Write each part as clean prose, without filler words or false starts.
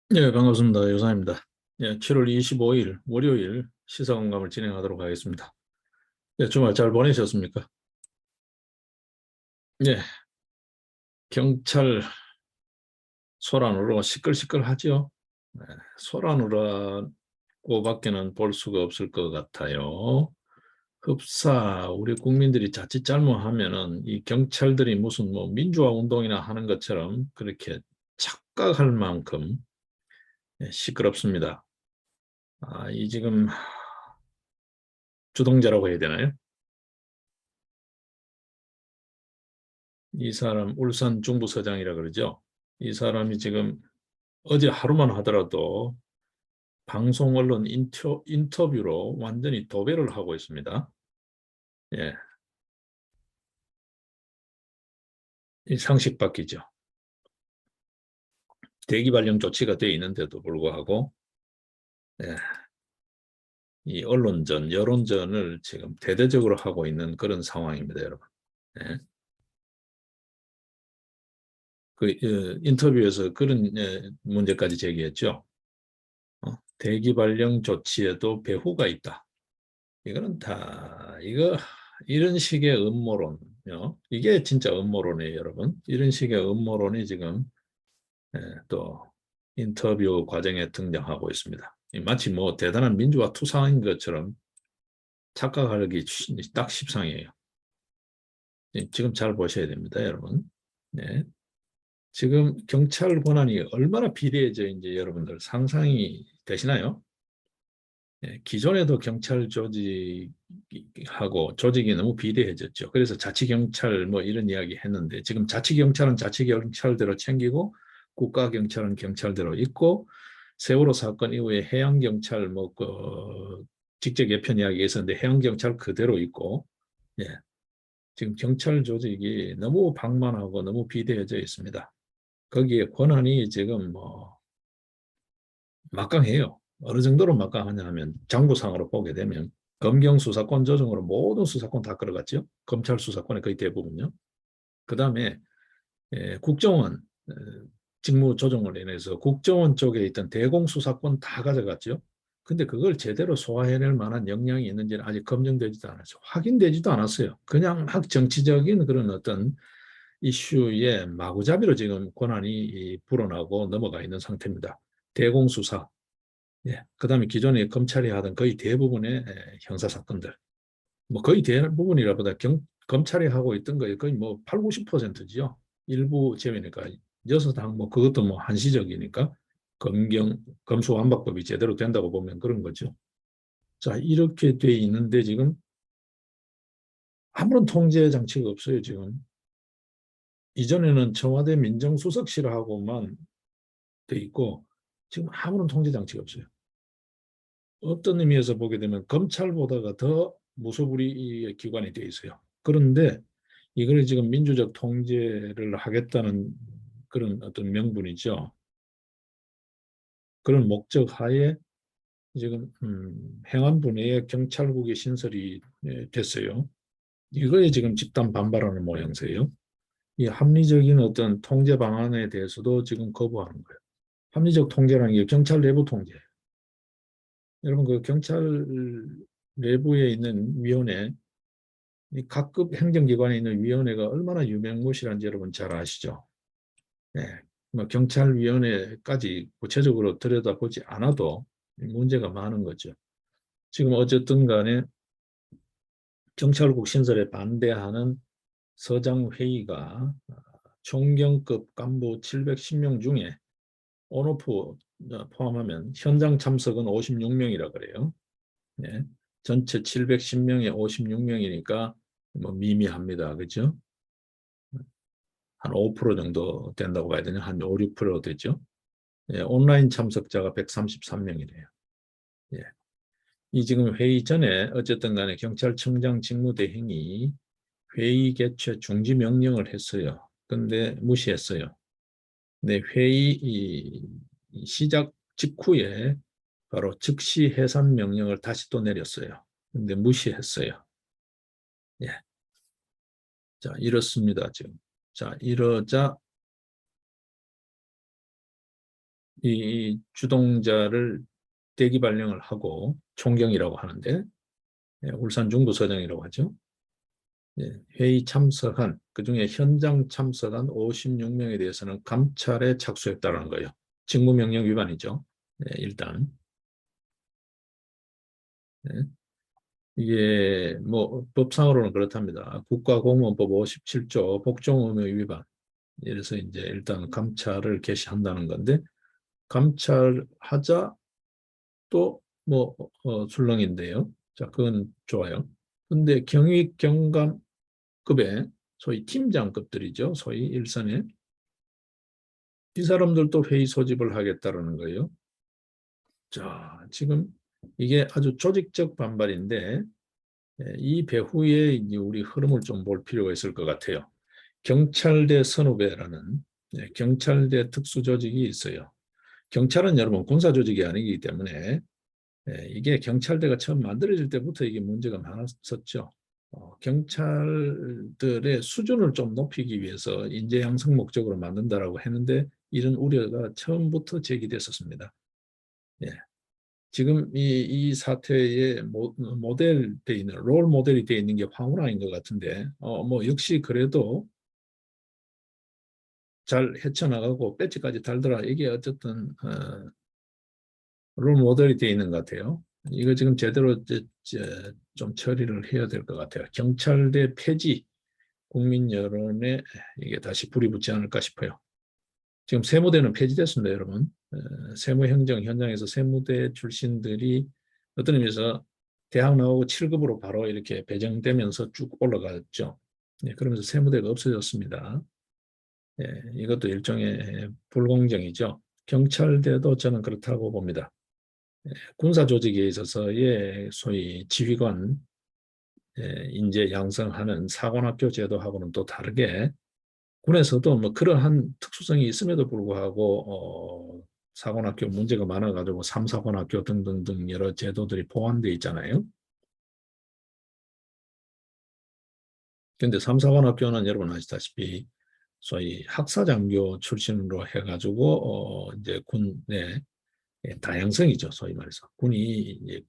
네, 반갑습니다. 요상입니다. 예, 7월 25일 월요일 시사공감을 진행하도록 하겠습니다. 예, 주말 잘 보내셨습니까? 예, 경찰 소란으로 시끌시끌하죠. 네, 소란으로밖에는 볼 수가 없을 것 같아요. 흡사 우리 국민들이 자칫 잘못하면은 이 경찰들이 무슨 뭐 민주화 운동이나 하는 것처럼 그렇게 착각할 만큼 시끄럽습니다. 이 지금 주동자라고 해야 되나요? 이 사람 울산 중부서장이라 그러죠. 이 사람이 지금 어제 하루만 하더라도 방송 언론 인터뷰로 완전히 도배를 하고 있습니다. 예, 이 상식 바뀌죠. 대기 발령 조치가 돼 있는데도 불구하고 예, 이 언론전, 여론전을 지금 대대적으로 하고 있는 그런 상황입니다, 여러분. 예. 인터뷰에서 그런 문제까지 제기했죠. 대기 발령 조치에도 배후가 있다. 이거는 다 이런 식의 음모론요. 이게 진짜 음모론이에요, 여러분. 이런 식의 음모론이 지금 또 인터뷰 과정에 등장하고 있습니다. 마치 뭐 대단한 민주화 투사인 것처럼 착각하기 딱 십상이에요. 지금 잘 보셔야 됩니다, 여러분. 네. 지금 경찰 권한이 얼마나 비대해져 이제 여러분들 상상이 되시나요? 기존에도 경찰 조직하고 조직이 너무 비대해졌죠. 그래서 자치경찰 뭐 이런 이야기 했는데 지금 자치경찰은 자치경찰대로 챙기고 국가경찰은 경찰대로 있고 세월호 사건 이후에 해양경찰 직접 개편 이야기 있었는데 해양경찰 그대로 있고 예, 지금 경찰 조직이 너무 방만하고 너무 비대해져 있습니다. 거기에 권한이 지금 뭐 막강해요. 어느 정도로 막강하냐 하면 장부상으로 보게 되면 검경 수사권 조정으로 모든 수사권 다 끌어갔죠. 검찰 수사권의 거의 대부분요. 그다음에 국정원 직무 조정을 인해서 국정원 쪽에 있던 대공 수사권 다 가져갔죠. 근데 그걸 제대로 소화해낼 만한 역량이 있는지는 아직 검증되지도 않았죠. 확인되지도 않았어요. 그냥 막 정치적인 그런 어떤 이슈에 마구잡이로 지금 권한이 불어나고 넘어가 있는 상태입니다. 대공수사, 예. 그다음에 기존에 검찰이 하던 거의 대부분의 형사 사건들, 뭐 거의 대부분이라보다 검찰이 하고 있던 거에 거의 뭐 8, 90%지요. 일부 제외니까 여섯 항뭐 그것도 뭐 한시적이니까 검수완박법이 제대로 된다고 보면 그런 거죠. 자, 이렇게 돼 있는데 지금 아무런 통제 장치가 없어요, 지금. 이전에는 청와대 민정수석실하고만 돼 있고 지금 아무런 통제 장치가 없어요. 어떤 의미에서 보게 되면 검찰보다가 더 무소불위 기관이 되어 있어요. 그런데 이걸 지금 민주적 통제를 하겠다는 그런 어떤 명분이죠. 그런 목적 하에 지금 행안부 내에 경찰국의 신설이 됐어요. 이거에 지금 집단 반발하는 모양새예요. 이 합리적인 어떤 통제 방안에 대해서도 지금 거부하는 거예요. 합리적 통제라는 게 경찰 내부 통제예요. 여러분 그 경찰 내부에 있는 위원회, 이 각급 행정기관에 있는 위원회가 얼마나 유명무실한지 여러분 잘 아시죠? 네. 뭐 경찰위원회까지 구체적으로 들여다보지 않아도 문제가 많은 거죠. 지금 어쨌든 간에 경찰국 신설에 반대하는 서장회의가 총경급 간부 710명 중에 온오프 포함하면 현장 참석은 56명이라 그래요. 네. 전체 710명에 56명이니까 뭐 미미합니다. 그죠? 한 5% 정도 된다고 봐야 되냐? 한 5, 6% 되죠? 예, 온라인 참석자가 133명이래요. 예. 이 지금 회의 전에 어쨌든 간에 경찰청장 직무대행이 회의 개최 중지 명령을 했어요. 근데 무시했어요. 근데 회의 시작 직후에 바로 즉시 해산 명령을 다시 또 내렸어요. 근데 무시했어요. 예. 자, 이렇습니다, 지금. 자, 이러자 이 주동자를 대기 발령을 하고 총경이라고 하는데 울산 중부서장이라고 하죠. 회의 참석한 그중에 현장 참석한 56명에 대해서는 감찰에 착수했다는 거예요. 직무명령 위반이죠. 일단 이게 뭐 법상으로는 그렇답니다. 국가공무원법 57조 복종의무 위반. 이래서 이제 일단 감찰을 개시한다는 건데 감찰하자 또 뭐 출렁인데요. 자, 그건 좋아요. 근데 경위 경감급의 소위 팀장급들이죠. 소위 일선에 이 사람들도 회의 소집을 하겠다라는 거예요. 자, 지금 이게 아주 조직적 반발인데 이 배후에 이제 우리 흐름을 좀 볼 필요가 있을 것 같아요. 경찰대 선후배라는 경찰대 특수조직이 있어요. 경찰은 여러분 군사조직이 아니기 때문에 이게 경찰대가 처음 만들어질 때부터 이게 문제가 많았었죠. 경찰들의 수준을 좀 높이기 위해서 인재 양성 목적으로 만든다라고 했는데 이런 우려가 처음부터 제기됐었습니다. 예. 지금 이 사태의 모델 돼 있는 롤 모델이 돼 있는 게 황운하인 것 같은데 뭐 역시 그래도 잘 헤쳐나가고 배지까지 달더라. 이게 어쨌든 롤 모델이 돼 있는 것 같아요. 이거 지금 제대로 좀 처리를 해야 될 것 같아요. 경찰대 폐지 국민 여론에 이게 다시 불이 붙지 않을까 싶어요. 지금 세무대는 폐지됐습니다, 여러분. 세무행정 현장에서 세무대 출신들이 어떤 의미에서 대학 나오고 7급으로 바로 이렇게 배정되면서 쭉 올라갔죠. 그러면서 세무대가 없어졌습니다. 이것도 일종의 불공정이죠. 경찰대도 저는 그렇다고 봅니다. 군사 조직에 있어서의 소위 지휘관 인재 양성하는 사관학교 제도하고는 또 다르게 군에서도 뭐 그러한 특수성이 있음에도 불구하고 사관학교 문제가 많아가지고 삼사관학교 등등등 여러 제도들이 포함되어 있잖아요. 그런데 삼사관학교는 여러분 아시다시피 소위 학사장교 출신으로 해가지고 이제 군의 다양성이죠. 소위 말해서 군이 이제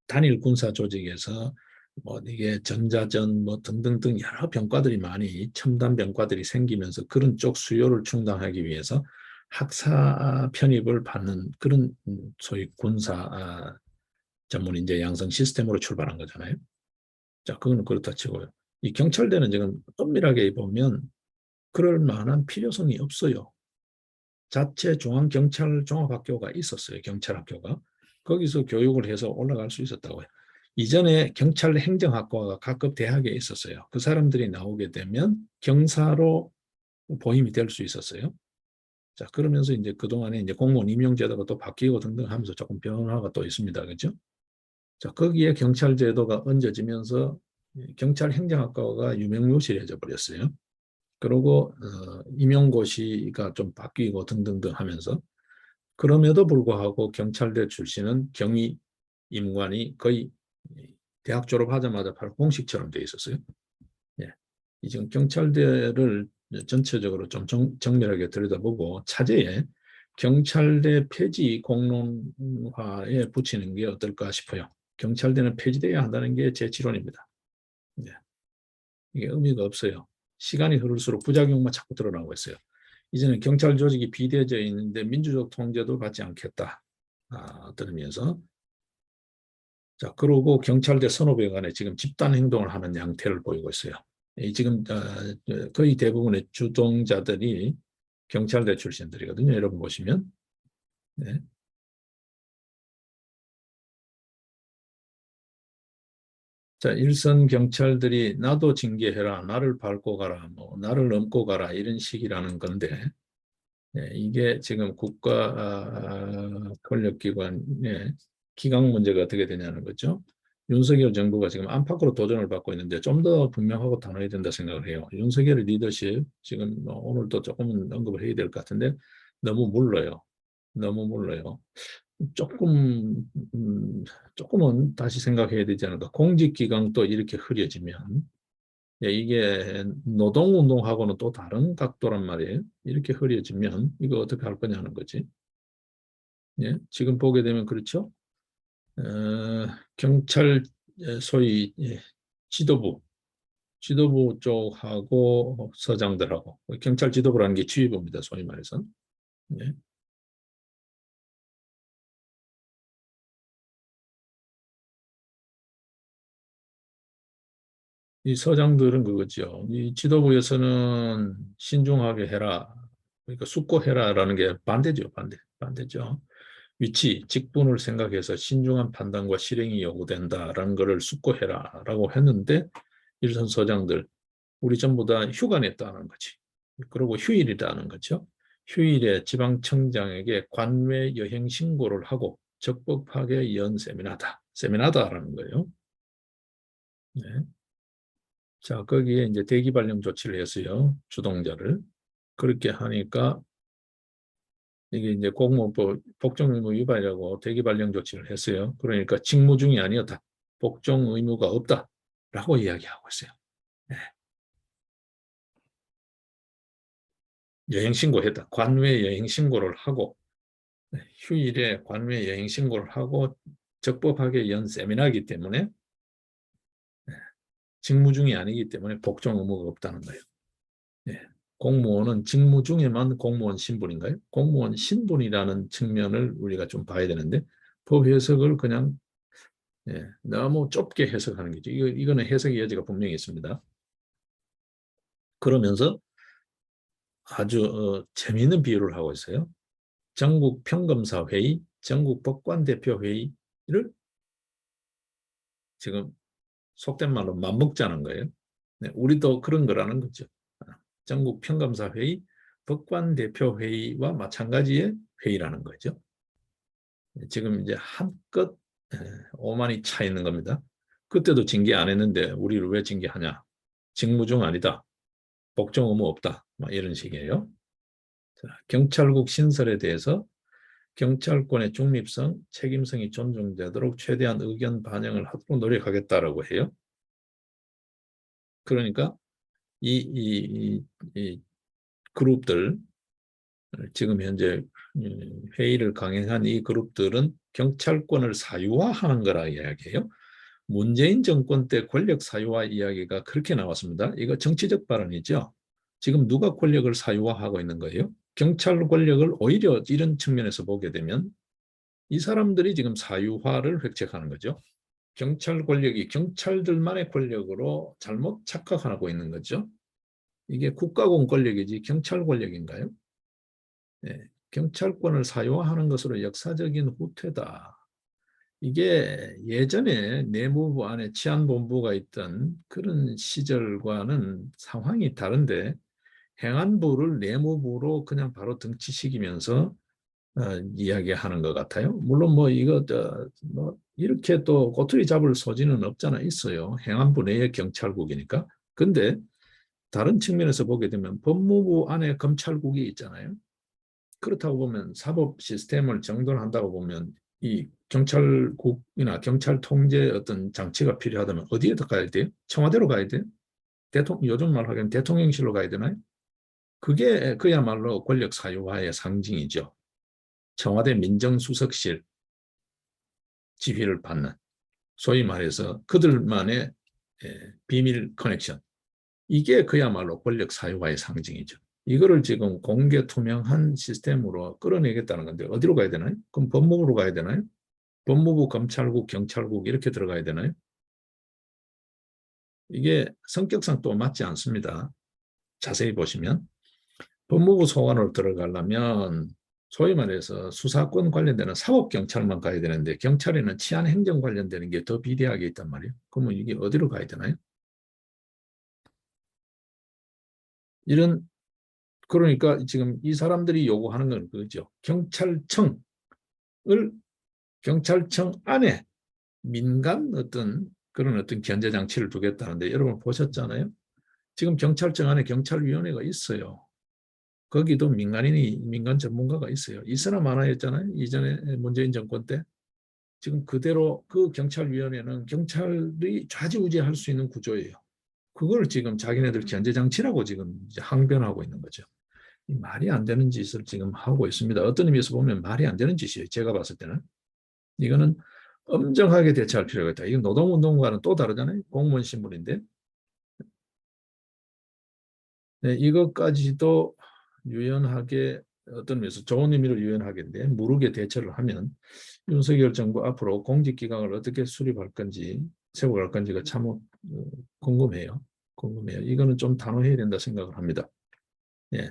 단일 군사 조직에서 뭐 이게 전자전 뭐 등등등 여러 병과들이 많이 첨단 병과들이 생기면서 그런 쪽 수요를 충당하기 위해서 학사 편입을 받는 그런 소위 군사 전문 인재 양성 시스템으로 출발한 거잖아요. 자, 그거는 그렇다 치고요. 이 경찰대는 지금 엄밀하게 보면 그럴 만한 필요성이 없어요. 자체 중앙경찰종합학교가 있었어요. 경찰학교가. 거기서 교육을 해서 올라갈 수 있었다고요. 이전에 경찰행정학과가 각급 대학에 있었어요. 그 사람들이 나오게 되면 경사로 보임이 될 수 있었어요. 자, 그러면서 이제 그동안에 이제 공무원 임용제도가 또 바뀌고 등등 하면서 조금 변화가 또 있습니다. 그죠? 자, 거기에 경찰제도가 얹어지면서 경찰행정학과가 유명무실해져 버렸어요. 그리고 임용고시가 좀 바뀌고 등등등 하면서 그럼에도 불구하고 경찰대 출신은 경위 임관이 거의 대학 졸업하자마자 바로 공식처럼 돼 있었어요. 예. 지금 경찰대를 전체적으로 좀 정밀하게 들여다보고 차제에 경찰대 폐지 공론화에 붙이는 게 어떨까 싶어요. 경찰대는 폐지돼야 한다는 게 제 지론입니다. 예. 이게 의미가 없어요. 시간이 흐를수록 부작용만 자꾸 드러나고 있어요. 이제는 경찰 조직이 비대해져 있는데 민주적 통제도 받지 않겠다. 들으면서 자, 그러고 경찰대 선후배 간에 지금 집단 행동을 하는 양태를 보이고 있어요. 지금 거의 대부분의 주동자들이 경찰대 출신들이거든요. 여러분 보시면. 네. 자, 일선 경찰들이 나도 징계해라, 나를 밟고 가라, 뭐 나를 넘고 가라 이런 식이라는 건데 이게 지금 국가 권력기관의 기강 문제가 어떻게 되냐는 거죠. 윤석열 정부가 지금 안팎으로 도전을 받고 있는데 좀 더 분명하고 단호해야 된다 생각을 해요. 윤석열의 리더십 지금 오늘도 조금은 언급을 해야 될 것 같은데 너무 물러요. 너무 물러요. 조금 조금은 다시 생각해야 되지 않을까. 공직기강도 이렇게 흐려지면 이게 노동운동하고는 또 다른 각도란 말이에요. 이렇게 흐려지면 이거 어떻게 할 거냐는 거지. 예, 지금 보게 되면 그렇죠. 경찰 소위 지도부 쪽하고 서장들하고 경찰 지도부라는 게 지휘부입니다. 소위 말해서. 예. 이 서장들은 그거죠. 이 지도부에서는 신중하게 해라. 그러니까 숙고해라라는 게 반대죠. 반대죠. 위치, 직분을 생각해서 신중한 판단과 실행이 요구된다라는 것을 숙고해라라고 했는데 일선 서장들 우리 전부 다 휴가 냈다는 거지. 그리고 휴일이라는 거죠. 휴일에 지방청장에게 관외 여행 신고를 하고 적법하게 연 세미나다라는 거예요. 네. 자, 거기에 이제 대기 발령 조치를 했어요. 주동자를. 그렇게 하니까 이게 이제 공무원법 복종 의무 위반이라고 대기 발령 조치를 했어요. 그러니까 직무 중이 아니었다. 복종 의무가 없다라고 이야기하고 있어요. 네. 여행 신고했다. 관외 여행 신고를 하고 휴일에 관외 여행 신고를 하고 적법하게 연 세미나이기 때문에 직무 중이 아니기 때문에 복종 의무가 없다는 거예요. 예. 공무원은 직무 중에만 공무원 신분인가요? 공무원 신분이라는 측면을 우리가 좀 봐야 되는데 법 해석을 그냥 너무 좁게 해석하는 거죠. 이거는 해석의 여지가 분명히 있습니다. 그러면서 아주 재미있는 비유를 하고 있어요. 전국 평검사 회의, 전국 법관 대표 회의를 지금 속된 말로 맘먹자는 거예요. 네, 우리도 그런 거라는 거죠. 전국 평검사 회의, 법관 대표 회의와 마찬가지의 회의라는 거죠. 지금 이제 한껏 오만이 차 있는 겁니다. 그때도 징계 안 했는데 우리를 왜 징계하냐? 직무 중 아니다. 복종 의무 없다. 이런 식이에요. 자, 경찰국 신설에 대해서 경찰권의 중립성, 책임성이 존중되도록 최대한 의견 반영을 하도록 노력하겠다라고 해요. 그러니까 이 그룹들 지금 현재 회의를 강행한 이 그룹들은 경찰권을 사유화하는 거라 이야기해요. 문재인 정권 때 권력 사유화 이야기가 그렇게 나왔습니다. 이거 정치적 발언이죠. 지금 누가 권력을 사유화하고 있는 거예요? 경찰 권력을 오히려 이런 측면에서 보게 되면 이 사람들이 지금 사유화를 획책하는 거죠. 경찰 권력이 경찰들만의 권력으로 잘못 착각하고 있는 거죠. 이게 국가공 권력이지 경찰 권력인가요? 네, 경찰권을 사유화하는 것으로 역사적인 후퇴다. 이게 예전에 내무부 안에 치안본부가 있던 그런 시절과는 상황이 다른데 행안부를 내무부로 그냥 바로 등치시키면서 이야기하는 것 같아요. 물론 뭐 이거 뭐 이렇게 또 꼬투리 잡을 소지는 없잖아 있어요. 행안부 내의 경찰국이니까. 근데 다른 측면에서 보게 되면 법무부 안에 검찰국이 있잖아요. 그렇다고 보면 사법 시스템을 정돈한다고 보면 이 경찰국이나 경찰 통제 어떤 장치가 필요하다면 어디에 더 가야 돼요? 청와대로 가야 돼요? 요즘 말 하기엔 대통령실로 가야 되나요? 그게 그야말로 권력 사유화의 상징이죠. 청와대 민정수석실 지휘를 받는 소위 말해서 그들만의 비밀 커넥션 이게 그야말로 권력 사유화의 상징이죠. 이거를 지금 공개 투명한 시스템으로 끌어내겠다는 건데 어디로 가야 되나요? 그럼 법무부로 가야 되나요? 법무부, 검찰국, 경찰국 이렇게 들어가야 되나요? 이게 성격상 또 맞지 않습니다. 자세히 보시면 법무부 소관으로 들어가려면 소위 말해서 수사권 관련되는 사법경찰만 가야 되는데 경찰에는 치안행정 관련되는 게 더 비대하게 있단 말이에요. 그러면 이게 어디로 가야 되나요? 이런 그러니까 지금 이 사람들이 요구하는 건 그거죠. 경찰청 안에 민간 그런 어떤 견제 장치를 두겠다는데 여러분 보셨잖아요. 지금 경찰청 안에 경찰위원회가 있어요. 거기도 민간 전문가가 있어요. 있으나 마나였잖아요. 이전에 문재인 정권 때. 지금 그대로 그 경찰위원회는 경찰이 좌지우지할 수 있는 구조예요. 그걸 지금 자기네들 견제장치라고 지금 이제 항변하고 있는 거죠. 이 말이 안 되는 짓을 지금 하고 있습니다. 어떤 의미에서 보면 말이 안 되는 짓이에요. 제가 봤을 때는. 이거는 엄정하게 대처할 필요가 있다. 이건 노동운동과는 또 다르잖아요. 공무원 신분인데. 네, 이것까지도 유연하게 어떤 의미에서 좋은 의미로 유연하게인데 무르게 대처를 하면 윤석열 정부 앞으로 공직기강을 어떻게 수립할 건지 세워갈 건지가 참 궁금해요. 궁금해요. 이거는 좀 단호해야 된다 생각을 합니다. 예.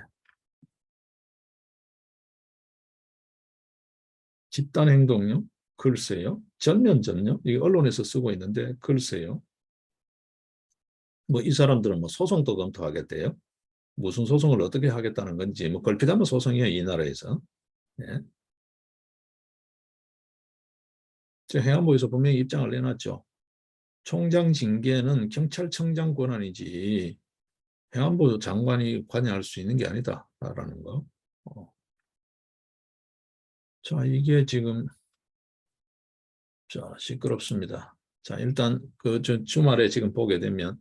집단 행동요? 글쎄요. 전면전요? 이게 언론에서 쓰고 있는데 글쎄요. 뭐 이 사람들은 뭐 소송도 검토하겠대요. 무슨 소송을 어떻게 하겠다는 건지 뭐 걸핏하면 소송이에요, 이 나라에서. 예. 저 행안부에서 분명히 입장을 내놨죠. 총장 징계는 경찰청장 권한이지 행안부 장관이 관여할 수 있는 게 아니다라는 거. 자, 이게 지금 자 시끄럽습니다. 자, 일단 그 주말에 지금 보게 되면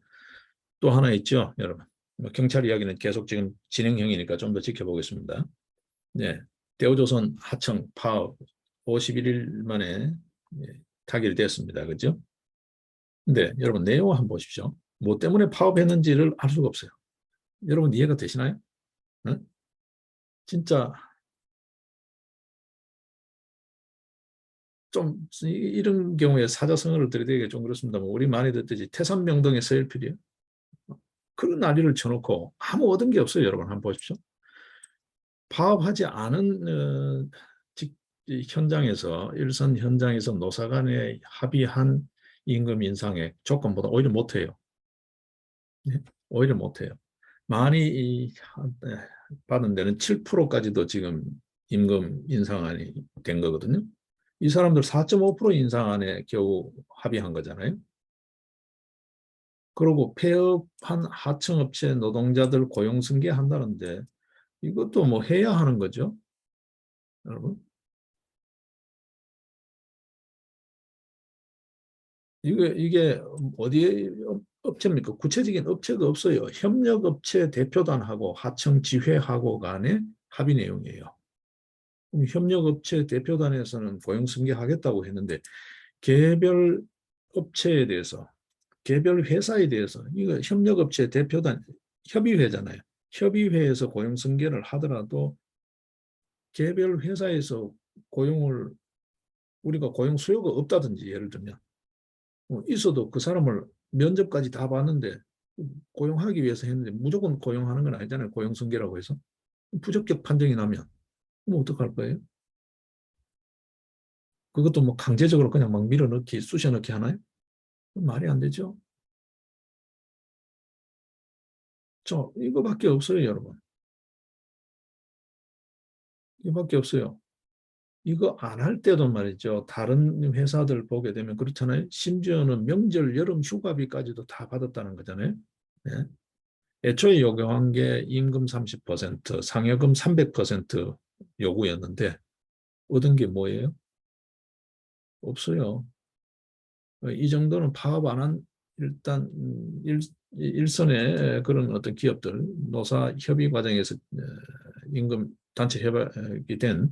또 하나 있죠, 여러분. 뭐 경찰 이야기는 계속 지금 진행형이니까 좀 더 지켜보겠습니다. 네, 대우조선 하청 파업 51일 만에 타결됐습니다. 그죠? 근데 여러분 내용 한번 보십시오. 뭐 때문에 파업했는지를 알 수가 없어요. 여러분 이해가 되시나요? 응? 진짜 좀 이런 경우에 사자성어를 들이대기가 좀 그렇습니다만 우리 많이 듣듯이 태산명동의 서열필이에요. 그런 난리를 쳐놓고 아무 얻은 게 없어요. 여러분 한번 보십시오. 파업하지 않은 현장에서 일선 현장에서 노사 간에 합의한 임금 인상의 조건보다 오히려 못해요. 네? 오히려 못해요. 많이 받은 데는 7%까지도 지금 임금 인상안이 된 거거든요. 이 사람들 4.5% 인상안에 겨우 합의한 거잖아요. 그리고 폐업한 하청업체 노동자들 고용 승계한다는데 이것도 뭐 해야 하는 거죠, 여러분. 이게 어디에 업체입니까? 구체적인 업체가 없어요. 협력업체 대표단하고 하청지회하고 간의 합의 내용이에요. 그럼 협력업체 대표단에서는 고용 승계하겠다고 했는데 개별 업체에 대해서 개별 회사에 대해서 이거 협력업체 대표단 협의회잖아요. 협의회에서 고용 승계를 하더라도 개별 회사에서 고용을 우리가 고용 수요가 없다든지 예를 들면 있어도 그 사람을 면접까지 다 봤는데 고용하기 위해서 했는데 무조건 고용하는 건 아니잖아요. 고용 승계라고 해서 부적격 판정이 나면 그럼 어떡할 거예요? 그것도 뭐 강제적으로 그냥 막 밀어넣기, 쑤셔넣기 하나요? 말이 안 되죠. 저 이거밖에 없어요, 여러분. 이거밖에 없어요. 이거 안 할 때도 말이죠. 다른 회사들 보게 되면 그렇잖아요. 심지어는 명절, 여름 휴가비까지도 다 받았다는 거잖아요. 네. 애초에 요구한 게 임금 30%, 상여금 300% 요구였는데 얻은 게 뭐예요? 없어요. 이 정도는 파업 안 한 일단 일선의 그런 어떤 기업들 노사 협의 과정에서 임금 단체 협약이 된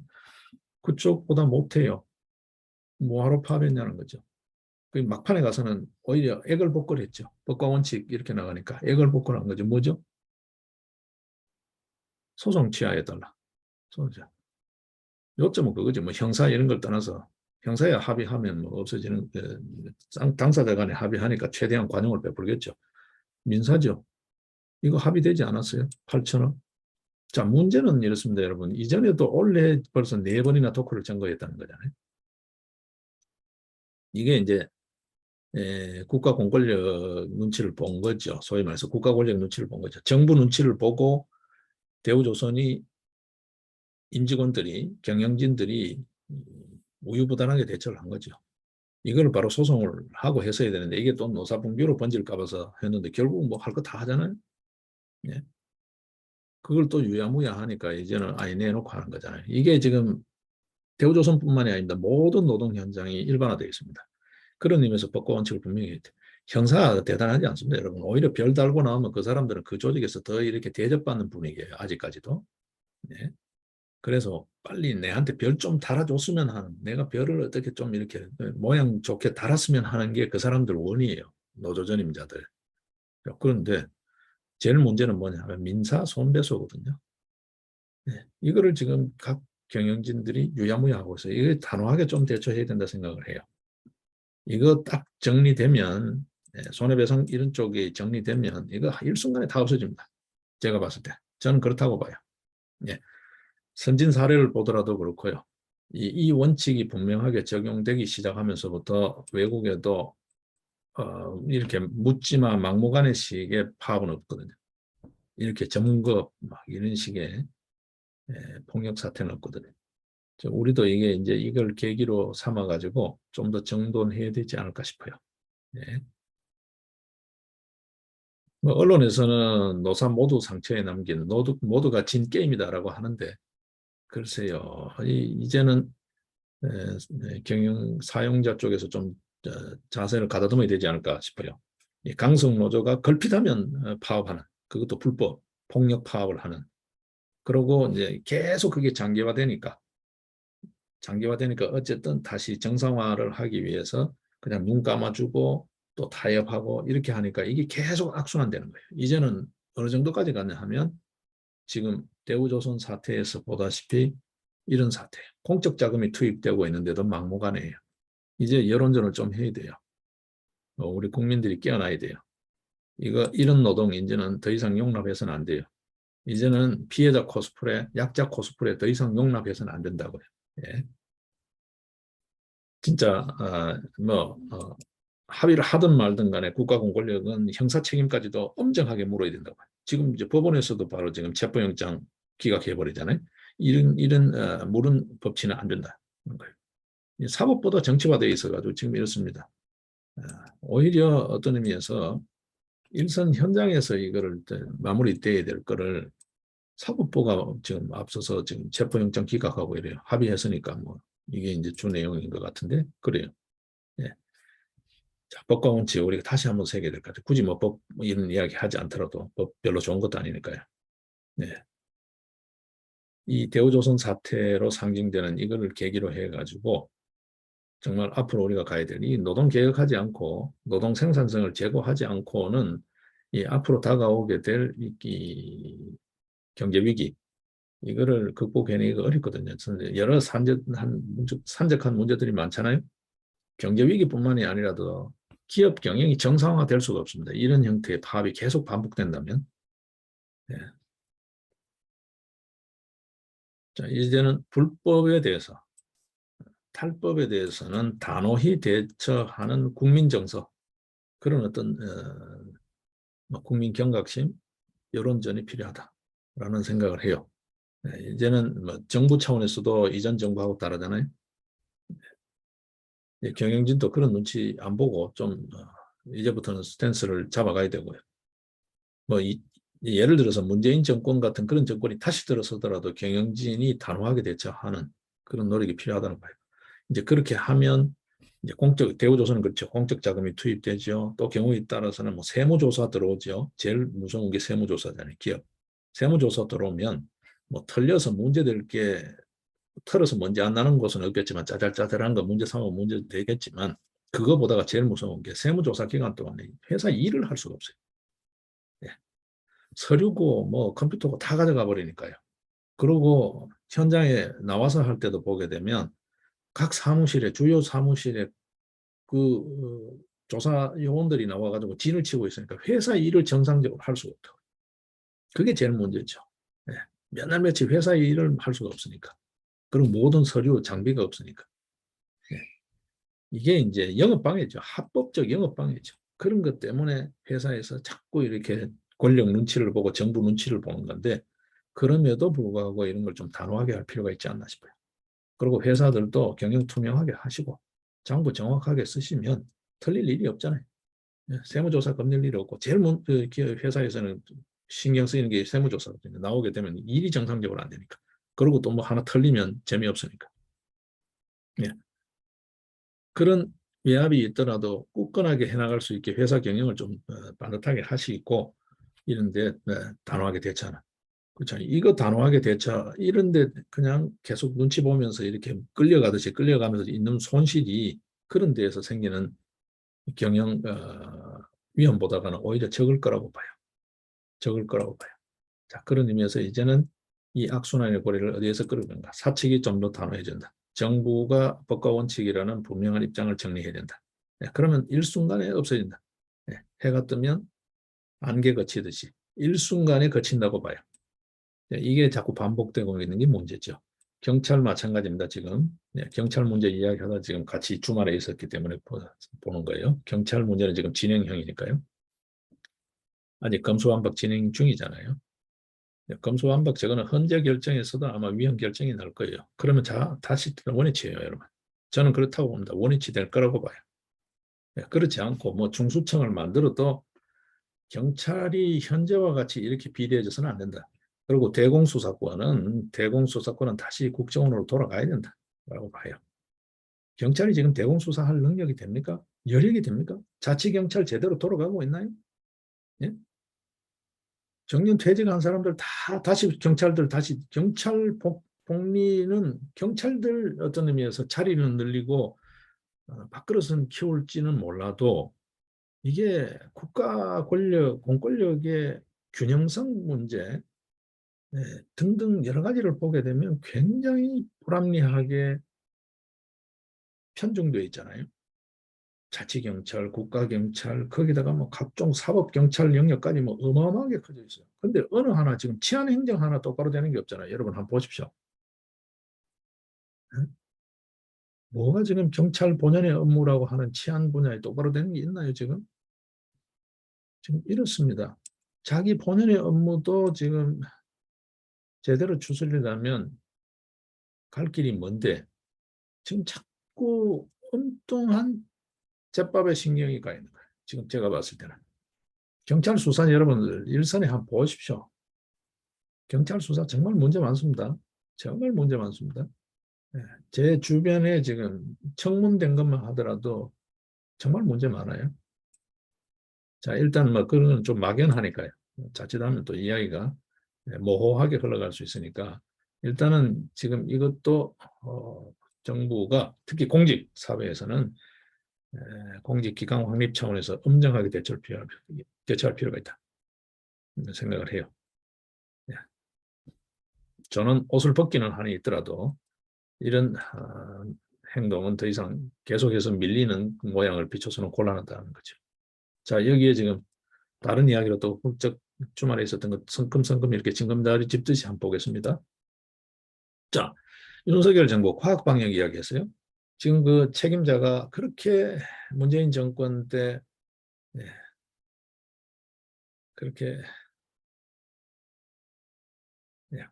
그쪽보다 못해요. 뭐하러 파업했냐는 거죠. 그 막판에 가서는 오히려 애걸복걸했죠. 법과 원칙 이렇게 나가니까 애걸복걸한 거죠. 뭐죠? 소송 취하해달라. 소송. 요점은 그거죠. 뭐 형사 이런 걸 떠나서 형사에 합의하면 뭐 없어지는 당사자 간에 합의하니까 최대한 관용을 베풀겠죠. 민사죠. 이거 합의되지 않았어요? 8천억. 자, 문제는 이렇습니다, 여러분. 이전에도 올해 벌써 4번이나 토크를 청구했다는 거잖아요. 이게 이제 국가 공권력 눈치를 본 거죠. 소위 말해서 국가 권력 눈치를 본 거죠. 정부 눈치를 보고 대우조선이 임직원들이 경영진들이 우유부단하게 대처를 한 거죠. 이걸 바로 소송을 하고 했어야 되는데 이게 또 노사분규로 번질까 봐서 했는데 결국 뭐 할 거 다 하잖아요. 예. 그걸 또 유야무야 하니까 이제는 아예 내놓고 하는 거잖아요. 이게 지금 대우조선뿐만이 아닙니다. 모든 노동 현장이 일반화되어 있습니다. 그런 의미에서 법과 원칙을 분명히 형사가 대단하지 않습니다. 여러분 오히려 별 달고 나오면 그 사람들은 그 조직에서 더 이렇게 대접받는 분위기예요. 아직까지도. 예. 그래서 빨리 내한테 별 좀 달아줬으면 하는, 내가 별을 어떻게 좀 이렇게 모양 좋게 달았으면 하는 게 그 사람들 원이에요. 노조전임자들. 그런데 제일 문제는 뭐냐 하면 민사 손배소거든요. 네. 이거를 지금 각 경영진들이 유야무야하고 있어요. 이거 단호하게 좀 대처해야 된다 생각을 해요. 이거 딱 정리되면 손해배상 이런 쪽이 정리되면 이거 일순간에 다 없어집니다. 제가 봤을 때. 저는 그렇다고 봐요. 예. 선진 사례를 보더라도 그렇고요. 이 원칙이 분명하게 적용되기 시작하면서부터 외국에도 이렇게 묻지마 막무가내 식의 파업은 없거든요. 이렇게 점거 막 이런 식의 폭력 사태는 없거든요. 우리도 이게 이제 이걸 계기로 삼아 가지고 좀 더 정돈해야 되지 않을까 싶어요. 네. 뭐 언론에서는 노사 모두 상처에 남긴 모두가 진 게임이다라고 하는데 글쎄요. 이제는 경영 사용자 쪽에서 좀 자세를 가다듬어야 되지 않을까 싶어요. 강성 노조가 걸핏하면 파업하는 그것도 불법 폭력 파업을 하는 그러고 이제 계속 그게 장기화되니까 어쨌든 다시 정상화를 하기 위해서 그냥 눈 감아주고 또 타협하고 이렇게 하니까 이게 계속 악순환되는 거예요. 이제는 어느 정도까지 가냐 하면 지금 대우조선 사태에서 보다시피 이런 사태, 공적 자금이 투입되고 있는데도 막무가내예요. 이제 여론전을 좀 해야 돼요. 우리 국민들이 깨어나야 돼요. 이런 노동 이제는 더 이상 용납해서는 안 돼요. 이제는 피해자 코스프레, 약자 코스프레 더 이상 용납해서는 안 된다고요. 예. 진짜 합의를 하든 말든 간에 국가공 권력은 형사 책임까지도 엄정하게 물어야 된다고. 지금 이제 법원에서도 바로 지금 체포영장 기각해 버리잖아요. 이런 물은 법치는 안 된다. 거예요. 사법보다 정치화되어 있어가지고 지금 이렇습니다. 오히려 어떤 의미에서 일선 현장에서 이거를 마무리돼야 될 거를 사법부가 지금 앞서서 지금 체포영장 기각하고 이래요. 합의했으니까 뭐 이게 이제 주 내용인 것 같은데 그래요. 예. 자, 법과 원칙 우리가 다시 한번 새겨야 될 것 같아요. 굳이 뭐 법 이런 이야기 하지 않더라도 법 별로 좋은 것도 아니니까요. 네. 이 대우조선 사태로 상징되는 이거를 계기로 해가지고 정말 앞으로 우리가 가야 될 이 노동 개혁하지 않고 노동 생산성을 제고하지 않고는 이 앞으로 다가오게 될 이 경제 위기 이거를 극복해내기가 어렵거든요. 여러 산적한 문제들이 많잖아요. 경제 위기뿐만이 아니라도 기업 경영이 정상화될 수가 없습니다. 이런 형태의 파업이 계속 반복된다면. 네. 자, 이제는 불법에 대해서, 탈법에 대해서는 단호히 대처하는 국민 정서, 그런 어떤 국민 경각심, 여론전이 필요하다라는 생각을 해요. 네, 이제는 뭐 정부 차원에서도 이전 정부하고 다르잖아요. 경영진도 그런 눈치 안 보고 좀 이제부터는 스탠스를 잡아가야 되고요. 뭐 예를 들어서 문재인 정권 같은 그런 정권이 다시 들어서더라도 경영진이 단호하게 대처하는 그런 노력이 필요하다는 거예요. 이제 그렇게 하면 이제 대우조선은 그렇죠. 공적 자금이 투입되죠. 또 경우에 따라서는 뭐 세무조사 들어오죠. 제일 무서운 게 세무조사잖아요. 기업. 세무조사 들어오면 뭐 털어서 먼지 안 나는 곳은 없겠지만 짜잘짜잘한 거 문제 삼으면 문제 되겠지만 그거보다가 제일 무서운 게 세무조사 기간 동안에 회사 일을 할 수가 없어요. 예. 서류고 뭐 컴퓨터고 다 가져가 버리니까요. 그리고 현장에 나와서 할 때도 보게 되면 각 사무실에 주요 사무실에 그 조사 요원들이 나와가지고 진을 치고 있으니까 회사 일을 정상적으로 할 수가 없다. 그게 제일 문제죠. 예. 몇 날 며칠 회사 일을 할 수가 없으니까. 그리고 모든 서류 장비가 없으니까. 예. 이게 이제 영업방해죠. 합법적 영업방해죠. 그런 것 때문에 회사에서 자꾸 이렇게 권력 눈치를 보고 정부 눈치를 보는 건데 그럼에도 불구하고 이런 걸 좀 단호하게 할 필요가 있지 않나 싶어요. 그리고 회사들도 경영 투명하게 하시고 장부 정확하게 쓰시면 틀릴 일이 없잖아요. 세무조사 건널 일이 없고 제일 회사에서는 신경 쓰이는 게 세무조사거든요. 나오게 되면 일이 정상적으로 안 되니까. 그리고 또 뭐 하나 틀리면 재미없으니까. 예. 그런 외압이 있더라도 굳건하게 해나갈 수 있게 회사 경영을 좀 반듯하게 하시고 이런데 단호하게 대처하는 그렇죠. 이거 단호하게 대처, 이런데 그냥 계속 눈치 보면서 이렇게 끌려가듯이 끌려가면서 있는 손실이 그런 데에서 생기는 경영 위험보다는 오히려 적을 거라고 봐요. 적을 거라고 봐요. 자, 그런 의미에서 이제는 이 악순환의 고리를 어디에서 끌어건가? 사측이 좀 더 단호해진다. 정부가 법과 원칙이라는 분명한 입장을 정리해야 된다. 네, 그러면 일순간에 없어진다. 네, 해가 뜨면 안개 거치듯이 일순간에 거친다고 봐요. 네, 이게 자꾸 반복되고 있는 게 문제죠. 경찰 마찬가지입니다. 지금 경찰 문제 이야기하다 지금 같이 주말에 있었기 때문에 보는 거예요. 경찰 문제는 지금 진행형이니까요. 아직 검수완박 진행 중이잖아요. 검수완박 저거는 헌재 결정에서도 아마 위헌 결정이 날 거예요. 그러면 다시 원위치예요, 여러분. 저는 그렇다고 봅니다. 원위치 될 거라고 봐요. 그렇지 않고 뭐 중수청을 만들어도 경찰이 현재와 같이 이렇게 비대해져서는 안 된다. 그리고 대공수사권은 다시 국정원으로 돌아가야 된다라고 봐요. 경찰이 지금 대공수사할 능력이 됩니까? 여력이 됩니까? 자치경찰 제대로 돌아가고 있나요? 예? 정년 퇴직한 사람들 다시 경찰들 다시 경찰 복리는 경찰들 어떤 의미에서 자리는 늘리고 밥그릇은 키울지는 몰라도 이게 국가 권력, 공권력의 균형성 문제 등등 여러 가지를 보게 되면 굉장히 불합리하게 편중되어 있잖아요. 자치경찰, 국가경찰, 거기다가 뭐 각종 사법경찰 영역까지 뭐 어마어마하게 커져 있어요. 근데 어느 하나 지금 치안행정 하나 똑바로 되는 게 없잖아요. 여러분 한번 보십시오. 뭐가 지금 경찰 본연의 업무라고 하는 치안 분야에 똑바로 되는 게 있나요, 지금? 지금 이렇습니다. 자기 본연의 업무도 지금 제대로 추스리려면 갈 길이 먼데 지금 자꾸 엉뚱한 제밥에 신경이 가 있는 거예요. 지금 제가 봤을 때는. 경찰 수사 여러분들 일선에 한번 보십시오. 경찰 수사 정말 문제 많습니다. 정말 문제 많습니다. 제 주변에 지금 청문된 것만 하더라도 정말 문제 많아요. 자, 일단 뭐 그런 좀 막연하니까요. 자칫하면 또 이야기가 모호하게 흘러갈 수 있으니까 일단은 지금 이것도 정부가 특히 공직 사회에서는 공직기강 확립 차원에서 엄정하게 대처할 필요가 있다 생각을 해요. 저는 옷을 벗기는 한이 있더라도 이런 행동은 더 이상 계속해서 밀리는 모양을 비춰서는 곤란하다는 거죠. 자, 여기에 지금 다른 이야기로 또 훌쩍 주말에 있었던 것 성큼성큼 이렇게 징검다리 짚듯이 한번 보겠습니다. 자, 윤석열 정부 과학 방역 이야기했어요. 지금 그 책임자가 그렇게 문재인 정권 때 그렇게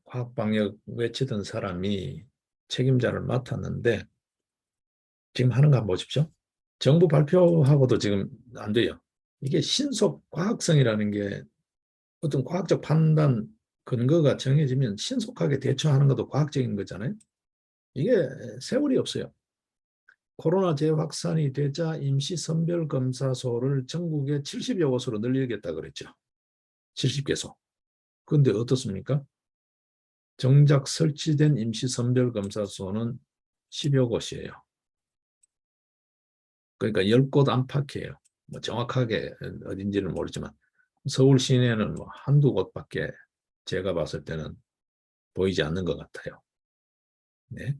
과학 방역 외치던 사람이 책임자를 맡았는데 지금 하는 거 한번 보십시오. 정부 발표하고도 지금 안 돼요. 이게 신속 과학성이라는 게 어떤 과학적 판단 근거가 정해지면 신속하게 대처하는 것도 과학적인 거잖아요. 이게 세월이 없어요. 코로나 재확산이 되자 임시선별검사소를 전국에 70여 곳으로 늘리겠다 그랬죠. 70개소. 그런데 어떻습니까? 정작 설치된 임시선별검사소는 10여 곳이에요. 그러니까 10곳 안팎이에요. 뭐 정확하게 어딘지는 모르지만 서울 시내는 뭐 한두 곳밖에 제가 봤을 때는 보이지 않는 것 같아요. 네.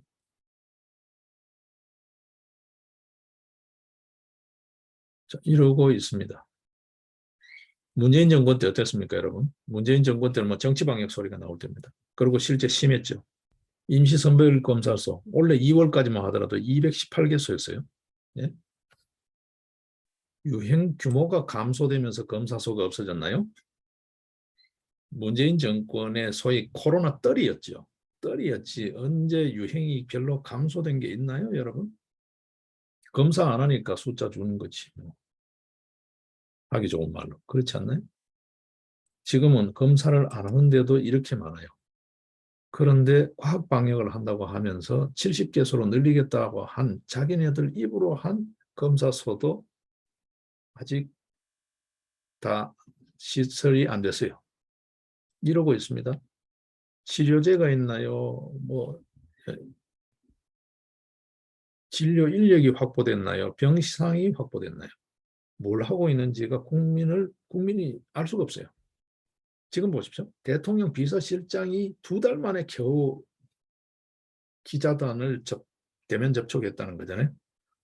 자, 이러고 있습니다. 문재인 정권 때 어땠습니까, 여러분? 문재인 정권 때는 뭐 정치방역 소리가 나올 때입니다. 그리고 실제 심했죠. 임시선별검사소 원래 2월까지만 하더라도 218개소였어요. 예? 유행 규모가 감소되면서 검사소가 없어졌나요? 문재인 정권의 소위 코로나 떨이었죠. 떨이었지 언제 유행이 별로 감소된 게 있나요, 여러분? 검사 안 하니까 숫자 주는 거지. 하기 좋은 말로. 그렇지 않나요? 지금은 검사를 안 하는데도 이렇게 많아요. 그런데 과학 방역을 한다고 하면서 70개소로 늘리겠다고 한 자기네들 입으로 한 검사소도 아직 다 시설이 안 됐어요. 이러고 있습니다. 치료제가 있나요? 뭐 진료 인력이 확보됐나요? 병상이 확보됐나요? 뭘 하고 있는지가 국민이 알 수가 없어요. 지금 보십시오. 대통령 비서실장이 2달 만에 겨우 기자단을 대면 접촉했다는 거잖아요.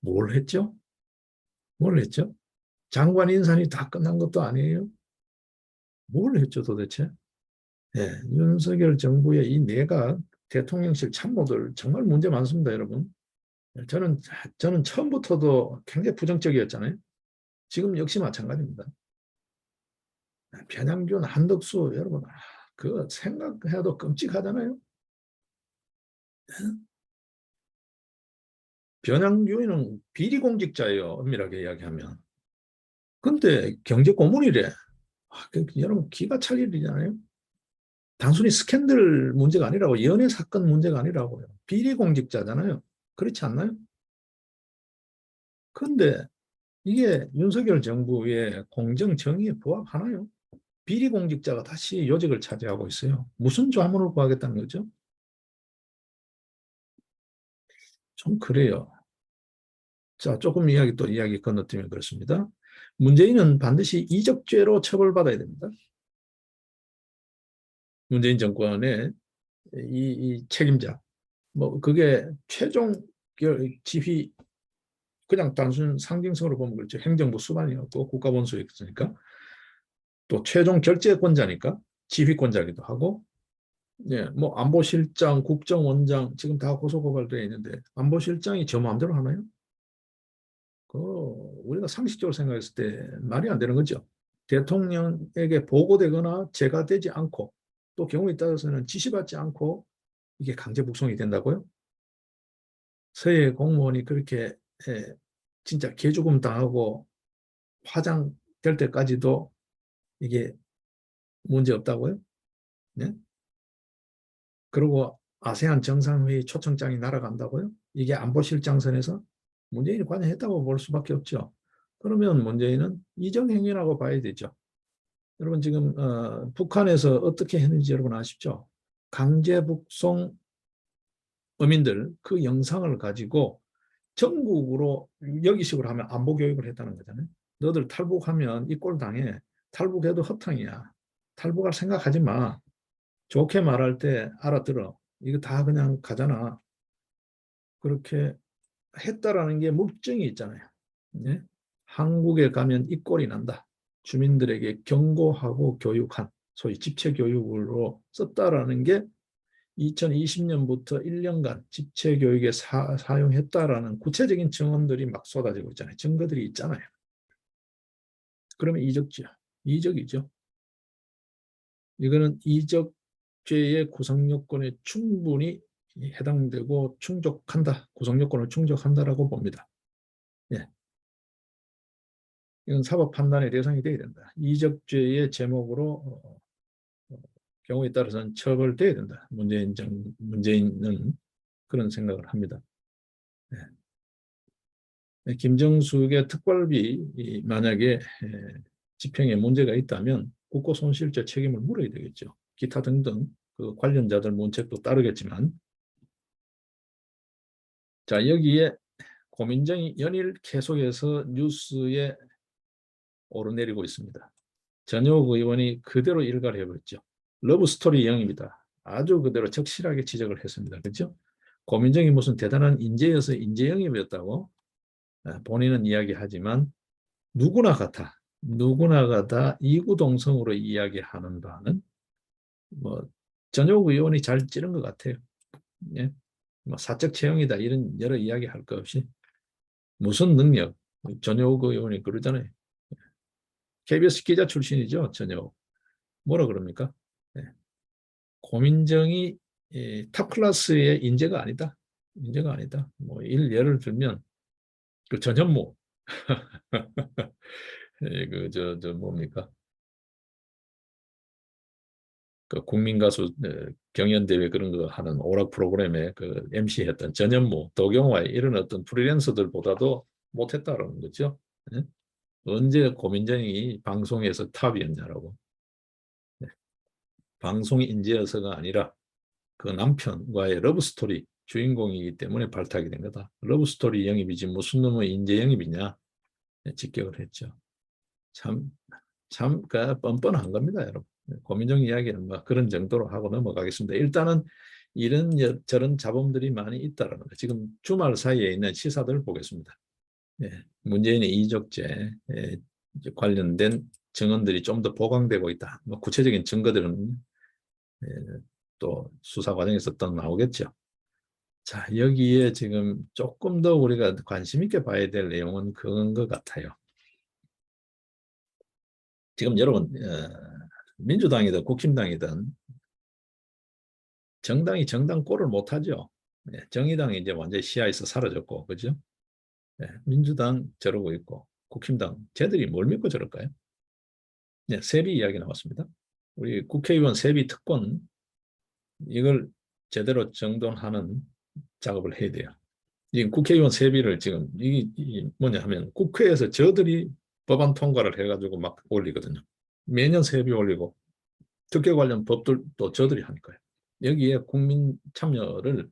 뭘 했죠? 뭘 했죠? 장관 인사이 다 끝난 것도 아니에요. 뭘 했죠 도대체? 예, 윤석열 정부의 이 내각 대통령실 참모들 정말 문제 많습니다, 여러분. 저는 처음부터도 굉장히 부정적이었잖아요. 지금 역시 마찬가지입니다. 변양균, 한덕수 여러분 그 생각해도 끔찍하잖아요. 변양균은 비리공직자예요. 엄밀하게 이야기하면. 근데 경제고문이래. 여러분 기가 찰 일이잖아요. 단순히 스캔들 문제가 아니라고 연애 사건 문제가 아니라고요. 비리공직자잖아요. 그렇지 않나요? 그런데 이게 윤석열 정부의 공정 정의에 부합하나요? 비리공직자가 다시 요직을 차지하고 있어요. 무슨 좌문을 구하겠다는 거죠? 좀 그래요. 자, 조금 이야기 건너뛰면 그렇습니다. 문재인은 반드시 이적죄로 처벌받아야 됩니다. 문재인 정권의 이 책임자. 뭐 그게 최종 지휘 그냥 단순 상징성으로 보면 그렇죠. 행정부 수반이었고 국가본수였으니까 또 최종 결재권자니까 지휘권자기도 하고 예, 뭐 안보실장, 국정원장 지금 다 고소고발되어 있는데 안보실장이 저 마음대로 하나요? 그 우리가 상식적으로 생각했을 때 말이 안 되는 거죠. 대통령에게 보고되거나 제가되지 않고 또 경우에 따라서는 지시받지 않고 이게 강제 북송이 된다고요? 서해 공무원이 그렇게 진짜 개죽음 당하고 화장될 때까지도 이게 문제 없다고요? 네? 그리고 아세안 정상회의 초청장이 날아간다고요? 이게 안보실장선에서 문재인이 관여했다고 볼 수밖에 없죠. 그러면 문재인은 이정행위라고 봐야 되죠. 여러분 지금 북한에서 어떻게 했는지 여러분 아시죠? 강제 북송 어민들 그 영상을 가지고 전국으로 여기식으로 하면 안보 교육을 했다는 거잖아요. 너들 탈북하면 이 꼴 당해. 탈북해도 허탕이야. 탈북할 생각하지 마. 좋게 말할 때 알아들어. 이거 다 그냥 가잖아. 그렇게 했다라는 게 물증이 있잖아요. 네? 한국에 가면 이 꼴이 난다. 주민들에게 경고하고 교육한 소위 집체 교육으로 썼다라는 게 2020년부터 1년간 집체 교육에 사용했다라는 구체적인 증언들이 막 쏟아지고 있잖아요. 증거들이 있잖아요. 그러면 이적죄, 이적이죠. 이거는 이적죄의 구성 요건에 충분히 해당되고 충족한다. 구성 요건을 충족한다라고 봅니다. 예. 이건 사법 판단의 대상이 돼야 된다. 이적죄의 제목으로 경우에 따라서는 처벌돼야 된다. 문재인은 그런 생각을 합니다. 예. 김정숙의 특활비 만약에 집행에 문제가 있다면 국고손실죄 책임을 물어야 되겠죠. 기타 등등 그 관련자들 문책도 따르겠지만 자 여기에 고민정이 연일 계속해서 뉴스에 오르내리고 있습니다. 전효 의원이 그대로 일갈해버렸죠. 러브스토리 영입니다. 아주 그대로 적실하게 지적을 했습니다. 그렇죠? 고민정이 무슨 대단한 인재여서 인재 영입이었다고 본인은 이야기하지만 누구나 같아. 누구나가 다 이구동성으로 이야기하는 바는 뭐 전효 의원이 잘 찌른 것 같아요. 예? 뭐 사적 채용이다 이런 여러 이야기 할 것 없이 무슨 능력 전효 의원이 그러잖아요. KBS 기자 출신이죠. 전효 뭐라 그럽니까? 예. 고민정이 탑 클래스의 인재가 아니다. 인재가 아니다. 뭐 예를 들면 그 전현무 예, 그저 뭡니까? 그 국민 가수 경연 대회 그런 거 하는 오락 프로그램에 그 MC 했던 전현무, 도경화 이런 어떤 프리랜서들보다도 못했다라는 거죠. 예? 언제 고민정이 방송에서 탑이었냐라고. 네. 방송 인재여서가 아니라 그 남편과의 러브스토리 주인공이기 때문에 발탁이 된 거다. 러브스토리 영입이지 무슨 놈의 인재 영입이냐 직격을 했죠. 참 뻔뻔한 겁니다, 여러분. 고민정 이야기는 뭐 그런 정도로 하고 넘어가겠습니다. 일단은 이런 저런 자본들이 많이 있다라는 거. 지금 주말 사이에 있는 시사들을 보겠습니다. 예, 문재인의 이적죄 관련된 증언들이 좀 더 보강되고 있다. 뭐 구체적인 증거들은 예, 또 수사 과정에서 또 나오겠죠. 자, 여기에 지금 조금 더 우리가 관심 있게 봐야 될 내용은 그런 것 같아요. 지금 여러분 민주당이든 국힘당이든 정당이 정당 꼴을 못하죠. 정의당이 이제 완전히 시야에서 사라졌고, 그죠? 민주당 저러고 있고, 국힘당 쟤들이 뭘 믿고 저럴까요? 세비 이야기 나왔습니다. 우리 국회의원 세비 특권 이걸 제대로 정돈하는 작업을 해야 돼요. 지금 국회의원 세비를 지금 이게 뭐냐 하면 국회에서 저들이 법안 통과를 해가지고 막 올리거든요. 매년 세비 올리고 특혜 관련 법들도 저들이 하니까요. 여기에 국민 참여를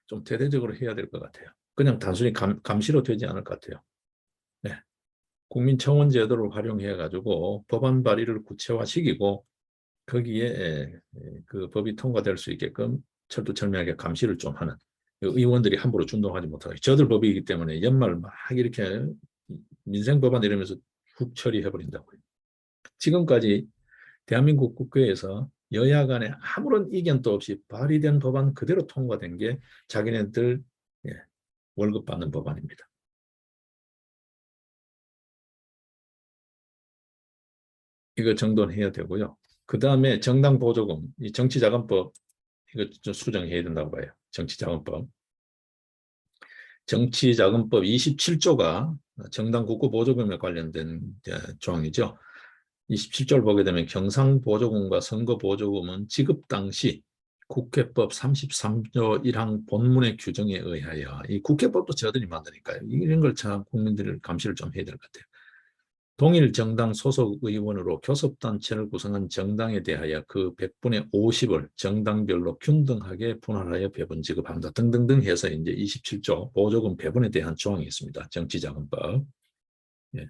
좀 대대적으로 해야 될 것 같아요. 그냥 단순히 감시로 되지 않을 것 같아요. 네. 국민청원 제도를 활용해 가지고 법안 발의를 구체화시키고 거기에 그 법이 통과될 수 있게끔 철두철미하게 감시를 좀 하는 의원들이 함부로 준동하지 못하게 저들 법이기 때문에 연말 막 이렇게 민생 법안 이러면서 훅 처리해 버린다고요. 지금까지 대한민국 국회에서 여야 간에 아무런 이견도 없이 발의된 법안 그대로 통과된 게 자기네들 월급 받는 법안입니다. 이거 정돈해야 되고요. 그 다음에 정당 보조금, 이 정치자금법 이거 좀 수정해야 된다고 봐요. 정치자금법. 정치자금법 27조가 정당 국고 보조금에 관련된 조항이죠. 27조를 보게 되면 경상보조금과 선거보조금은 지급 당시 국회법 33조 1항 본문의 규정에 의하여 이 국회법도 저들이 만드니까요. 이런 걸 참 국민들을 감시를 좀 해야 될 것 같아요. 동일 정당 소속 의원으로 교섭단체를 구성한 정당에 대하여 그 100분의 50을 정당별로 균등하게 분할하여 배분 지급한다 등등등 해서 이제 27조 보조금 배분에 대한 조항이 있습니다. 정치자금법. 예.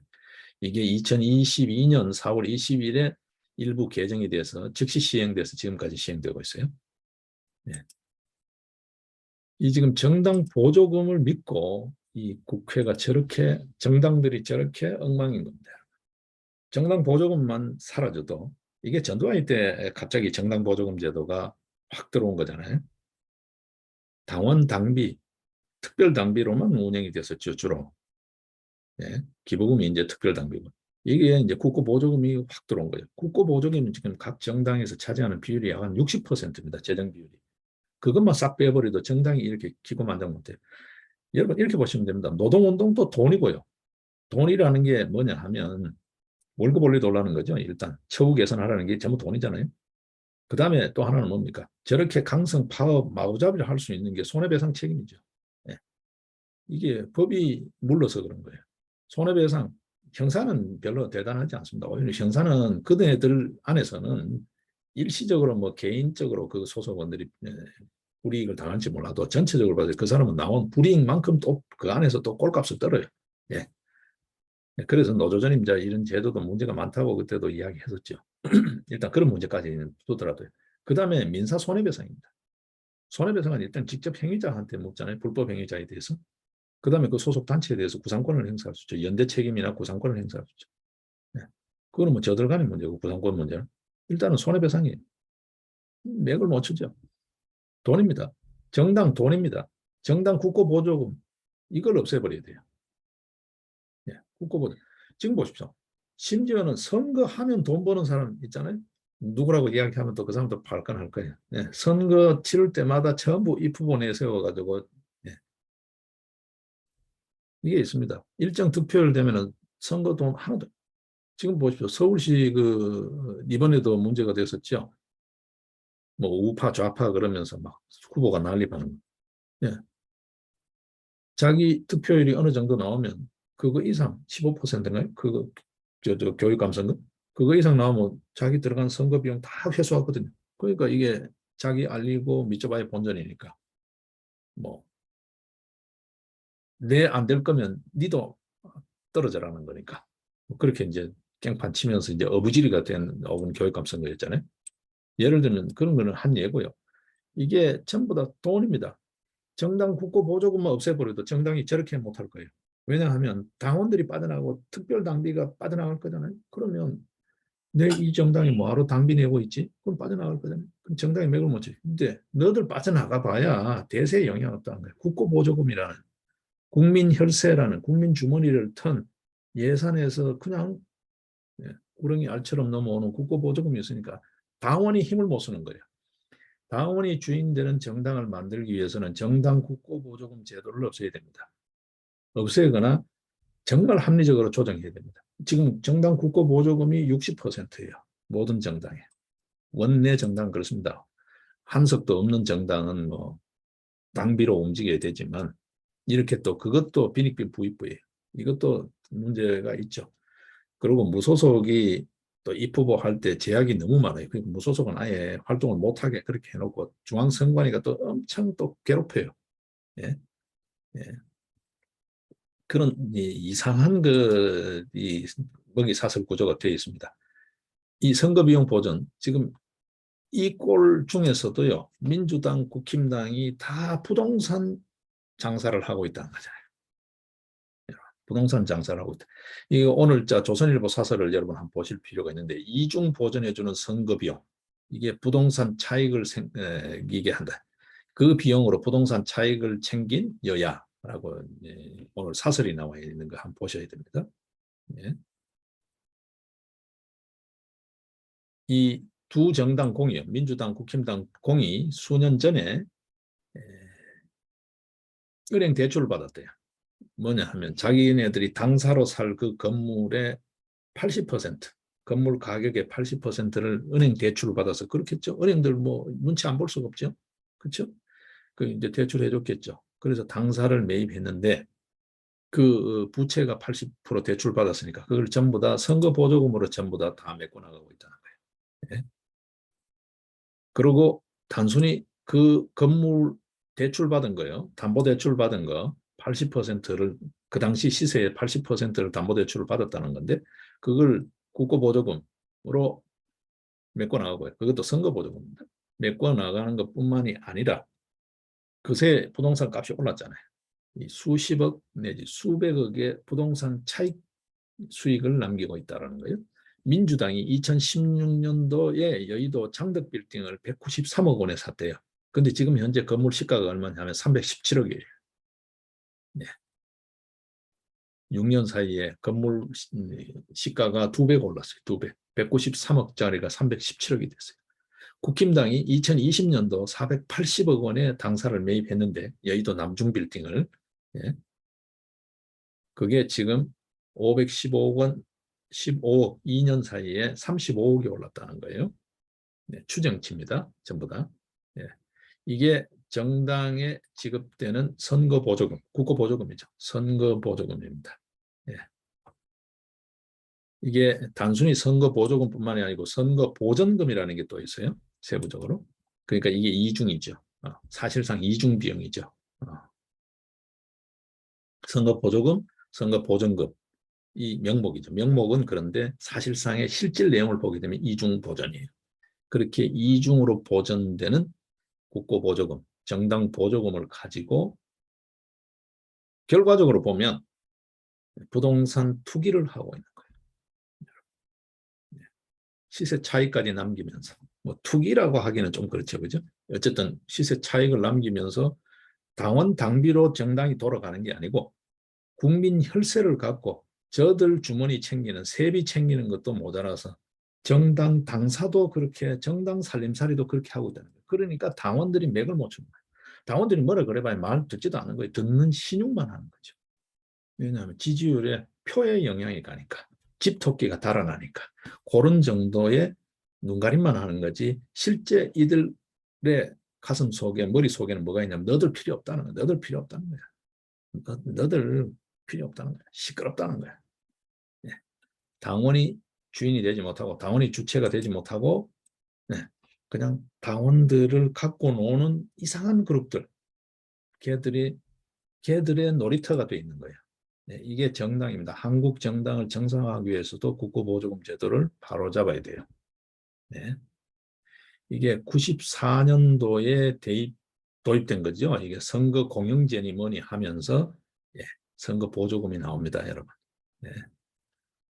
이게 2022년 4월 20일에 일부 개정이 돼서 즉시 시행돼서 지금까지 시행되고 있어요. 예. 이 지금 정당 보조금을 믿고 이 국회가 저렇게 정당들이 저렇게 엉망인 겁니다. 정당 보조금만 사라져도 이게 전두환 때 갑자기 정당 보조금 제도가 확 들어온 거잖아요. 당원 당비, 특별 당비로만 운영이 됐었죠, 주로. 예, 기부금이 이제 특별 당비고. 이게 이제 국고 보조금이 확 들어온 거예요. 국고 보조금은 지금 각 정당에서 차지하는 비율이 약 한 60%입니다. 재정 비율이. 그것만 싹 빼버려도 정당이 이렇게 기고 만장 못해요. 여러분 이렇게 보시면 됩니다. 노동운동도 돈이고요. 돈이라는 게 뭐냐 하면 월급 올리달라는 거죠. 일단 처우 개선하라는 게 전부 돈이잖아요. 그 다음에 또 하나는 뭡니까? 저렇게 강성 파업 마구잡이를 할 수 있는 게 손해배상 책임이죠. 예. 이게 법이 물러서 그런 거예요. 손해배상 형사는 별로 대단하지 않습니다. 오히려 형사는 그들의 안에서는 일시적으로 뭐 개인적으로 그 소속원들이 불이익을 당할지 몰라도 전체적으로 봐서 그 사람은 나온 불이익만큼 또 그 안에서 또 꼴값을 떨어요. 예. 그래서 노조전임자 이런 제도도 문제가 많다고 그때도 이야기했었죠. 일단 그런 문제까지는 두더라도요. 그 다음에 민사 손해배상입니다. 손해배상은 일단 직접 행위자한테 묻잖아요. 불법 행위자에 대해서. 그 다음에 그 소속 단체에 대해서 구상권을 행사할 수 있죠. 연대 책임이나 구상권을 행사할 수 있죠. 네. 그거는 뭐 저들 간의 문제고 구상권 문제는. 일단은 손해배상이에요. 맥을 못 추죠. 돈입니다. 정당 돈입니다. 정당 국고보조금 이걸 없애버려야 돼요. 예, 국고보조금. 지금 보십시오. 심지어는 선거하면 돈 버는 사람 있잖아요. 누구라고 이야기하면 또 그 사람도 발끈할 거예요. 예, 선거 치를 때마다 전부 이 부분에 세워가지고 예, 이게 있습니다. 일정 득표율 되면은 선거 돈 하나도. 지금 보십시오. 서울시 그 이번에도 문제가 됐었죠. 뭐 우파 좌파 그러면서 막 후보가 난립하는 거. 예. 자기 득표율이 어느 정도 나오면 그거 이상 15%인가요? 그거 저 교육 감성금 그거 이상 나오면 자기 들어간 선거 비용 다 회수하거든요. 그러니까 이게 자기 알리고 믿져봐야 본전이니까. 뭐 내 안 될 거면 니도 떨어져라는 거니까. 뭐 그렇게 이제 깽판 치면서 이제 어부지리가 된 5분 교육감 선거였잖아요. 예를 들면 그런 거는 한 예고요. 이게 전부 다 돈입니다. 정당 국고 보조금만 없애버려도 정당이 저렇게 못할 거예요. 왜냐하면 당원들이 빠져나가고 특별 당비가 빠져나갈 거잖아요. 그러면 내 이 정당이 뭐하러 당비 내고 있지? 그럼 빠져나갈 거잖아요. 그럼 정당이 맥을 못 쳐. 근데 너들 빠져나가 봐야 대세에 영향 없다는 거예요. 국고 보조금이라는 국민 혈세라는 국민 주머니를 턴 예산에서 그냥 구렁이 알처럼 넘어오는 국고 보조금이 있으니까 당원이 힘을 못 쓰는 거예요. 당원이 주인 되는 정당을 만들기 위해서는 정당 국고 보조금 제도를 없애야 됩니다. 없애거나 정말 합리적으로 조정해야 됩니다. 지금 정당 국고 보조금이 60%예요. 모든 정당에. 원내 정당 그렇습니다. 한석도 없는 정당은 뭐 당비로 움직여야 되지만 이렇게 또 그것도 빈익빈 부익부예요. 이것도 문제가 있죠. 그리고 무소속이 또 입후보 할 때 제약이 너무 많아요. 그러니까 무소속은 아예 활동을 못하게 그렇게 해놓고 중앙선관위가 또 엄청 또 괴롭혀요. 예? 예. 그런 이상한 이 먹이사슬 구조가 되어 있습니다. 이 선거비용 보전 지금 이 꼴 중에서도요. 민주당, 국힘당이 다 부동산 장사를 하고 있다는 거잖아요. 부동산 장사를 하고 있다. 이 오늘 조선일보 사설을 여러분 한번 보실 필요가 있는데 이중 보전해주는 선거비용 이게 부동산 차익을 생기게 한다. 그 비용으로 부동산 차익을 챙긴 여야라고 오늘 사설이 나와 있는 거 한번 보셔야 됩니다. 예. 이 두 정당 공이요. 민주당, 국힘당 공이 수년 전에 은행 대출을 받았대요. 뭐냐 하면 자기네들이 당사로 살 그 건물의 80% 건물 가격의 80%를 은행 대출을 받아서 그렇겠죠. 은행들 뭐 눈치 안 볼 수가 없죠. 그렇죠? 그 이제 대출해 줬겠죠. 그래서 당사를 매입했는데 그 부채가 80% 대출 받았으니까 그걸 전부 다 선거 보조금으로 전부 다 메꿔 나가고 있다는 거예요. 예? 그리고 단순히 그 건물 대출 받은 거요. 담보 대출 받은 거 80%를 그 당시 시세의 80%를 담보 대출을 받았다는 건데 그걸 국고 보조금으로 메꿔 나가고요. 그것도 선거 보조금입니다. 메꿔 나가는 것뿐만이 아니라 그새 부동산 값이 올랐잖아요. 이 수십억 내지 수백억의 부동산 차익 수익을 남기고 있다는 거예요. 민주당이 2016년도에 여의도 장덕 빌딩을 193억 원에 샀대요. 근데 지금 현재 건물 시가가 얼마냐면 317억이에요. 네. 6년 사이에 건물 시가가 2배가 올랐어요. 2배. 193억짜리가 317억이 됐어요. 국힘당이 2020년도 480억 원에 당사를 매입했는데 여의도 남중 빌딩을 예. 그게 지금 515억 원, 15억 2년 사이에 35억이 올랐다는 거예요. 네, 추정치입니다. 전부 다. 예. 이게 정당에 지급되는 선거 보조금, 국고 보조금이죠. 선거 보조금입니다. 예. 이게 단순히 선거 보조금뿐만이 아니고 선거 보전금이라는 게 또 있어요. 세부적으로. 그러니까 이게 이중이죠. 사실상 이중 비용이죠. 선거 보조금, 선거 보전금. 이 명목이죠. 명목은 그런데 사실상의 실질 내용을 보게 되면 이중 보전이에요. 그렇게 이중으로 보전되는 국고 보조금, 정당 보조금을 가지고 결과적으로 보면 부동산 투기를 하고 있는 거예요. 시세 차익까지 남기면서 뭐 투기라고 하기는 좀 그렇죠, 그죠? 어쨌든 시세 차익을 남기면서 당원 당비로 정당이 돌아가는 게 아니고 국민 혈세를 갖고 저들 주머니 챙기는 세비 챙기는 것도 모자라서 정당 당사도 그렇게 정당 살림살이도 그렇게 하고 있다는 거예요. 그러니까 당원들이 맥을 못 추는 거예요. 당원들이 뭐라 그래봐야 말 듣지도 않는 거예요. 듣는 신용만 하는 거죠. 왜냐하면 지지율에 표에 영향이 가니까 집토끼가 달아나니까 그런 정도의 눈가림만 하는 거지 실제 이들의 가슴 속에 머릿속에는 뭐가 있냐면 너들 필요 없다는 거야. 너들 필요 없다는 거야. 너들 필요 없다는 거야. 시끄럽다는 거야. 예. 당원이 주인이 되지 못하고 당원이 주체가 되지 못하고 네. 그냥 당원들을 갖고 노는 이상한 그룹들, 걔들의 놀이터가 돼 있는 거예요. 네, 이게 정당입니다. 한국 정당을 정상화하기 위해서도 국고보조금 제도를 바로잡아야 돼요. 네. 이게 94년도에 도입된 거죠. 이게 선거 공영제니 뭐니 하면서 예, 선거 보조금이 나옵니다, 여러분. 네.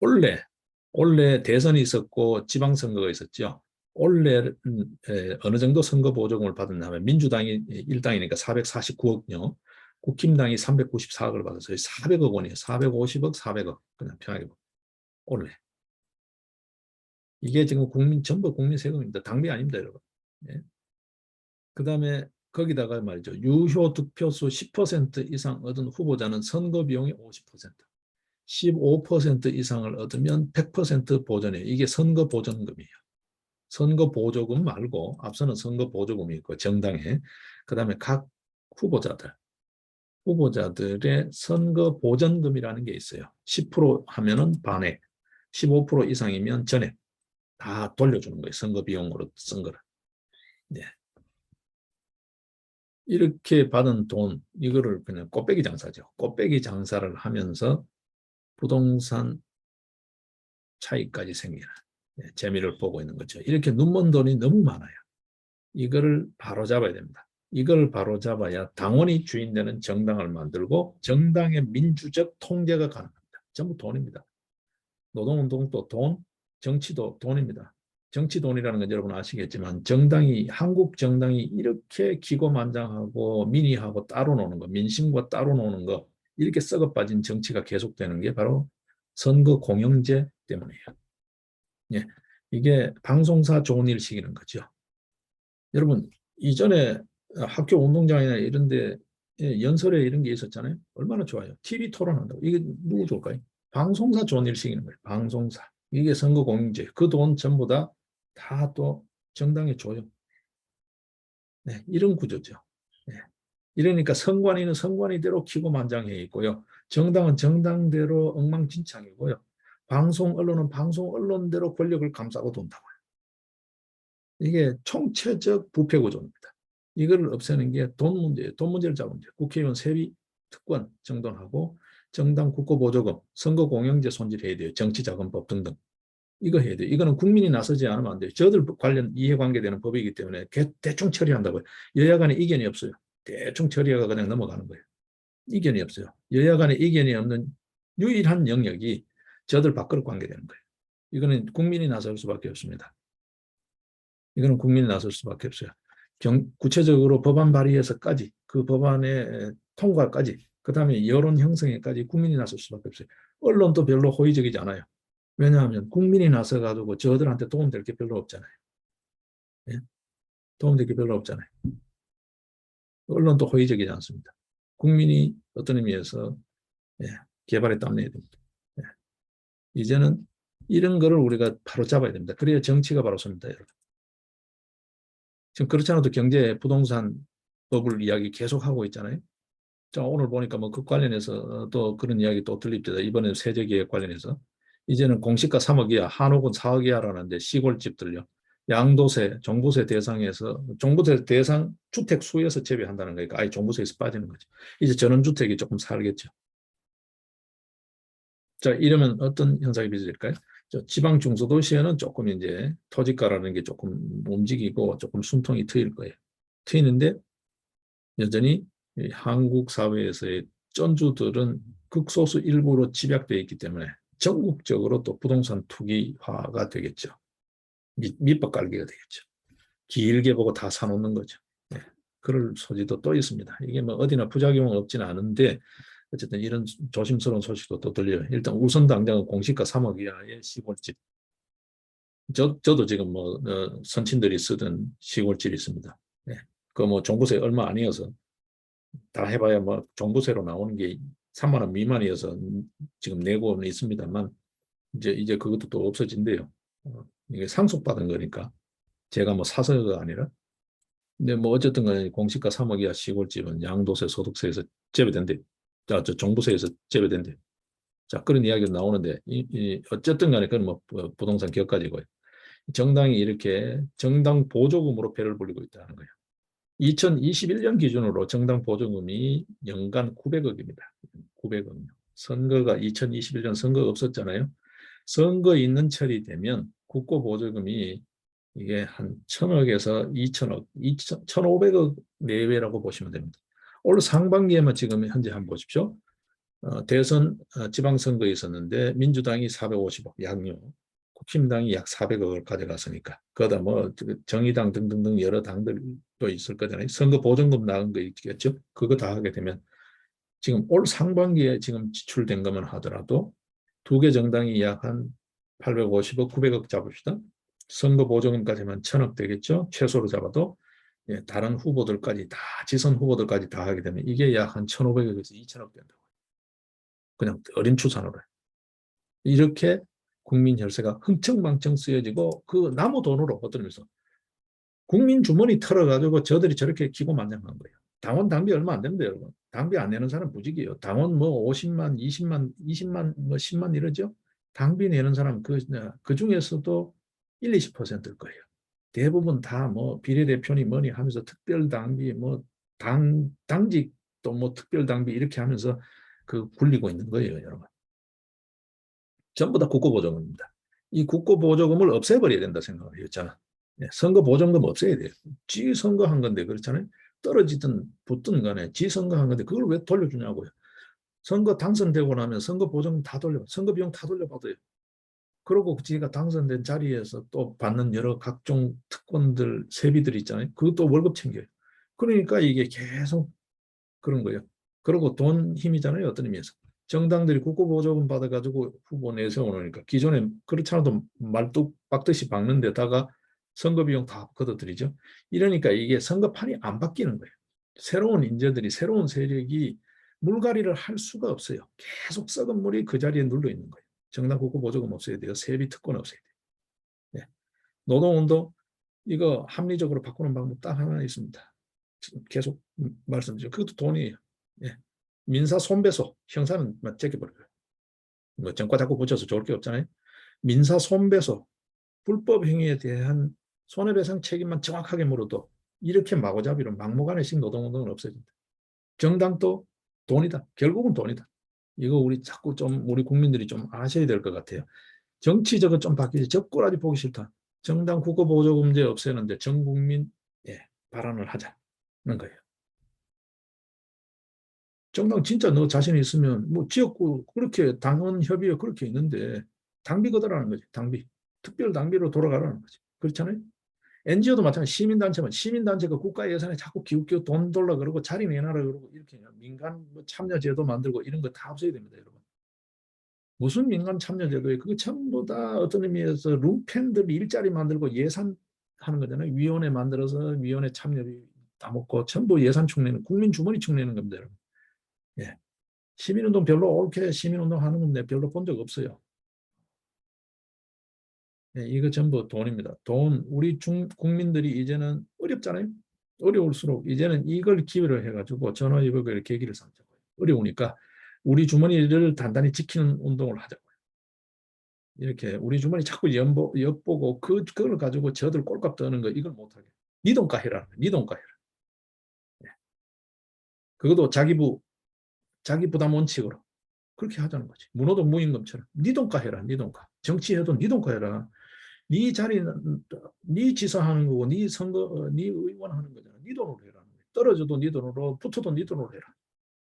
원래 대선이 있었고 지방선거가 있었죠. 원래 어느 정도 선거 보조금을 받았냐면 민주당이 1당이니까 449억요. 국힘당이 394억을 받았어요. 400억 원이에요. 450억, 400억. 그냥 편하게 보고. 원래. 이게 지금 전부 국민 세금입니다. 당비 아닙니다, 여러분. 예. 그 다음에 거기다가 말이죠. 유효 득표수 10% 이상 얻은 후보자는 선거 비용이 50%, 15% 이상을 얻으면 100% 보전이에요. 이게 선거 보전금이에요. 선거 보조금 말고 앞서는 선거 보조금이 있고 정당에, 그 다음에 각 후보자들의 선거 보전금이라는 게 있어요. 10% 하면은 반액, 15% 이상이면 전액 다 돌려주는 거예요. 선거 비용으로 쓴 거를. 네. 이렇게 받은 돈, 이거를 그냥 꽃배기 장사죠. 꽃배기 장사를 하면서 부동산 차익까지 생기는 재미를 보고 있는 거죠. 이렇게 눈먼 돈이 너무 많아요. 이거를 바로잡아야 됩니다. 이걸 바로잡아야 당원이 주인되는 정당을 만들고 정당의 민주적 통제가 가능합니다. 전부 돈입니다. 노동운동도 돈, 정치도 돈입니다. 정치 돈이라는 건 여러분 아시겠지만 한국 정당이 이렇게 기고만장하고 민의하고 따로 노는 거, 민심과 따로 노는 거, 이렇게 썩어 빠진 정치가 계속되는 게 바로 선거 공영제 때문이에요. 예, 이게 방송사 좋은 일 시키는 거죠. 여러분, 이전에 학교 운동장이나 이런 데 연설회 이런 게 있었잖아요. 얼마나 좋아요. TV 토론한다고. 이게 누구 좋을까요? 방송사 좋은 일 시키는 거예요. 방송사. 이게 선거 공영제. 그 돈 전부 다 또 정당에 줘요. 네, 이런 구조죠. 네. 이러니까 선관위는 선관위대로 기고만장해 있고요. 정당은 정당대로 엉망진창이고요. 방송 언론은 방송 언론대로 권력을 감싸고 돈다고요. 이게 총체적 부패 구조입니다. 이걸 없애는 게 돈 문제예요. 돈 문제를 잡으면 돼요. 국회의원 세비 특권 정돈하고 정당 국고보조금, 선거공영제 손질해야 돼요. 정치자금법 등등. 이거 해야 돼요. 이거는 국민이 나서지 않으면 안 돼요. 저들 관련 이해관계되는 법이기 때문에 대충 처리한다고요. 여야 간에 이견이 없어요. 대충 처리하고 그냥 넘어가는 거예요. 이견이 없어요. 여야 간에 이견이 없는 유일한 영역이 저들 밥그릇 관계되는 거예요. 이거는 국민이 나설 수밖에 없습니다. 이거는 국민이 나설 수밖에 없어요. 구체적으로 법안 발의에서까지 그 법안의 통과까지 그 다음에 여론 형성에까지 국민이 나설 수밖에 없어요. 언론도 별로 호의적이지 않아요. 왜냐하면 국민이 나서가지고 저들한테 도움될 게 별로 없잖아요. 예? 도움될 게 별로 없잖아요. 언론도 호의적이지 않습니다. 국민이 어떤 의미에서 개발에 땀내야 됩니다. 이제는 이런 거를 우리가 바로 잡아야 됩니다. 그래야 정치가 바로 섭니다, 여러분. 지금 그렇지 않아도 경제 부동산 법을 이야기 계속하고 있잖아요. 자, 오늘 보니까 뭐 그 관련해서 또 그런 이야기 또 들립니다. 이번에 세제계획 관련해서. 이제는 공시가 3억 이하, 한옥은 4억 이하라는데 시골집들요. 양도세, 종부세 대상에서, 종부세 대상 주택 수에서 제외한다는 거니까 아예 종부세에서 빠지는 거죠. 이제 전원주택이 조금 살겠죠. 자, 이러면 어떤 현상이 빚어질까요? 지방 중소도시에는 조금 이제 토지가라는 게 조금 움직이고 조금 숨통이 트일 거예요. 트이는데 여전히 한국 사회에서의 쩐주들은 극소수 일부로 집약되어 있기 때문에 전국적으로 또 부동산 투기화가 되겠죠. 밑밥 깔기가 되겠죠. 길게 보고 다 사놓는 거죠. 네. 그럴 소지도 또 있습니다. 이게 뭐 어디나 부작용은 없지는 않은데 어쨌든 이런 조심스러운 소식도 또 들려요. 일단 우선 당장은 공시가 3억 이하의 시골집. 저도 지금 뭐 선친들이 쓰던 시골집이 있습니다. 네. 그 뭐 종부세 얼마 아니어서 다 해봐야 뭐 종부세로 나오는 게 3만 원 미만이어서 지금 내고는 있습니다만 이제 그것도 또 없어진대요. 이게 상속받은 거니까 제가 뭐 사서가 아니라. 근데 뭐 어쨌든 간에 공시가 3억 이하 시골집은 양도세, 소득세에서 제외된대. 자, 저 종부세에서 제외된대. 자, 그런 이야기가 나오는데 어쨌든 간에 그건 뭐 부동산 격가지고요. 정당이 이렇게 정당 보조금으로 배를 불리고 있다는 거예요. 2021년 기준으로 정당 보조금이 연간 900억입니다. 900억이요. 선거가 2021년 선거가 없었잖아요. 선거 있는 철이 되면 국고 보조금이 이게 한 1,000억에서 2,000억, 1,500억 내외라고 보시면 됩니다. 올 상반기에만 지금 현재 한번 보십시오. 대선 지방선거에 있었는데 민주당이 450억 양료, 국힘당이 약 400억을 가져갔으니까 그거다 뭐 정의당 등등등 여러 당들도 있을 거잖아요. 선거 보전금 나간 거 있겠죠. 그거 다 하게 되면 지금 올 상반기에 지금 지출된 것만 하더라도 두 개 정당이 약 한 850억, 900억 잡읍시다. 선거 보조금까지만 1,000억 되겠죠. 최소로 잡아도 예, 다른 후보들까지 다 지선 후보들까지 다 하게 되면 이게 약 한 1,500억에서 2,000억 된다고. 그냥 어림추산으로. 이렇게 국민 혈세가 흥청망청 쓰여지고 그 나무 돈으로 어떤 의미에서 국민 주머니 털어가지고 저들이 저렇게 기고만장한 거예요. 당원 당비 얼마 안 됩니다, 여러분. 당비 안 내는 사람 무직이에요. 당원 뭐 50만, 20만, 20만, 뭐 10만 이러죠. 당비 내는 사람 그 중에서도 1, 20%일 거예요. 대부분 다 뭐 비례대표니 뭐니 하면서 특별당비 뭐 당직도 뭐 특별당비 이렇게 하면서 그 굴리고 있는 거예요, 여러분. 전부 다 국고보조금입니다. 이 국고보조금을 없애버려야 된다 생각했잖아. 선거 보조금 없애야 돼요. 지 선거한 건데 그렇잖아요. 떨어지든 붙든 간에 지 선거한 건데 그걸 왜 돌려주냐고요. 선거 당선되고 나면 선거 보조금 다 돌려, 선거 비용 다 돌려받아요. 그러고 지가 당선된 자리에서 또 받는 여러 각종 특권들, 세비들 있잖아요. 그것도 월급 챙겨요. 그러니까 이게 계속 그런 거예요. 그리고 돈 힘이잖아요. 어떤 의미에서. 정당들이 국고보조금 받아가지고 후보 내세워놓으니까 기존에 그렇지 않아도 말뚝 박듯이 박는 데다가 선거 비용 다 걷어들이죠. 이러니까 이게 선거판이 안 바뀌는 거예요. 새로운 인재들이 새로운 세력이 물갈이를 할 수가 없어요. 계속 썩은 물이 그 자리에 눌러 있는 거예요. 정당 국고보조금 없어야 돼요. 세비 특권 없어야 돼요. 네. 노동운동 이거 합리적으로 바꾸는 방법 딱 하나 있습니다. 계속 말씀드리죠. 그것도 돈이에요. 예. 민사 손배소, 형사는 제껴버려요. 뭐 정과 자꾸 붙여서 좋을 게 없잖아요. 민사 손배소, 불법 행위에 대한 손해배상 책임만 정확하게 물어도 이렇게 마구잡이로 막무가내식 노동운동은 없어진다. 정당도 돈이다. 결국은 돈이다. 이거 우리 자꾸 좀 우리 국민들이 좀 아셔야 될 것 같아요. 정치적으로 좀 바뀌지. 적고라지 보기 싫다. 정당 국고보조금제 없애는데 전 국민 예, 발언을 하자는 거예요. 정당 진짜 너 자신 있으면 뭐 지역구 그렇게 당원 협의회 그렇게 있는데 당비 걷어라는 거지. 당비. 특별 당비로 돌아가라는 거지. 그렇잖아요. NGO도 마찬가지. 시민단체만 시민단체가 국가 예산에 자꾸 기웃기웃 돈 돌라 그러고 자리 내놔라 그러고 이렇게 민간 뭐 참여제도 만들고 이런 거 다 없어야 됩니다, 여러분. 무슨 민간 참여제도에 그거 전부 다 어떤 의미에서 룸펜들 일자리 만들고 예산 하는 거잖아요. 위원회 만들어서 위원회 참여비 따먹고 전부 예산 축내는 국민 주머니 축내는 겁니다, 여러분. 예. 시민운동 별로 옳게 시민운동 하는 건데 별로 본 적 없어요. 예, 이거 전부 돈입니다. 돈, 우리 국민들이 이제는 어렵잖아요. 어려울수록 이제는 이걸 기회로 해가지고 전화위복을 계기를 삼자고요. 어려우니까 우리 주머니를 단단히 지키는 운동을 하자고요. 이렇게 우리 주머니 자꾸 엿보고 그걸 가지고 저들 꼴값 떠는 거 이걸 못하게. 니 돈가 해라. 니 돈가 해라. 예. 그것도 자기 부담 원칙으로. 그렇게 하자는 거지. 문호동 무임금처럼. 니 돈가 해라. 니 돈가. 정치해도 니 돈가 해라. 네 자리는 네 지사하는 거고 네 선거 네 의원 하는 거잖아. 네 돈으로 해라. 떨어져도 네 돈으로 붙어도 네 돈으로 해라.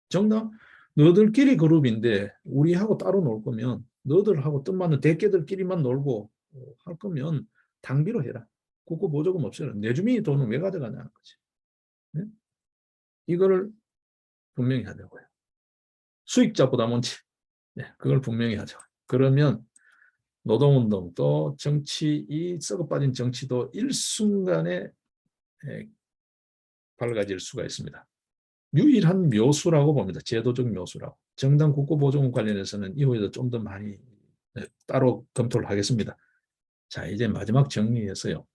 정당 너들끼리 그룹인데 우리하고 따로 놀 거면 너들하고 뜻맞는 대깨들끼리만 놀고 할 거면 당비로 해라. 국고 보조금 없애라. 내 주민이 돈을 왜 가져가냐는 거지. 네? 이거를 분명히 하자고요. 수익자 부담 원칙. 네, 그걸 분명히 하자. 그러면 노동운동도 정치, 이 썩어빠진 정치도 일순간에 밝아질 수가 있습니다. 유일한 묘수라고 봅니다. 제도적 묘수라고. 정당 국고보조금 관련해서는 이후에도 좀 더 많이 따로 검토를 하겠습니다. 자, 이제 마지막 정리해서요.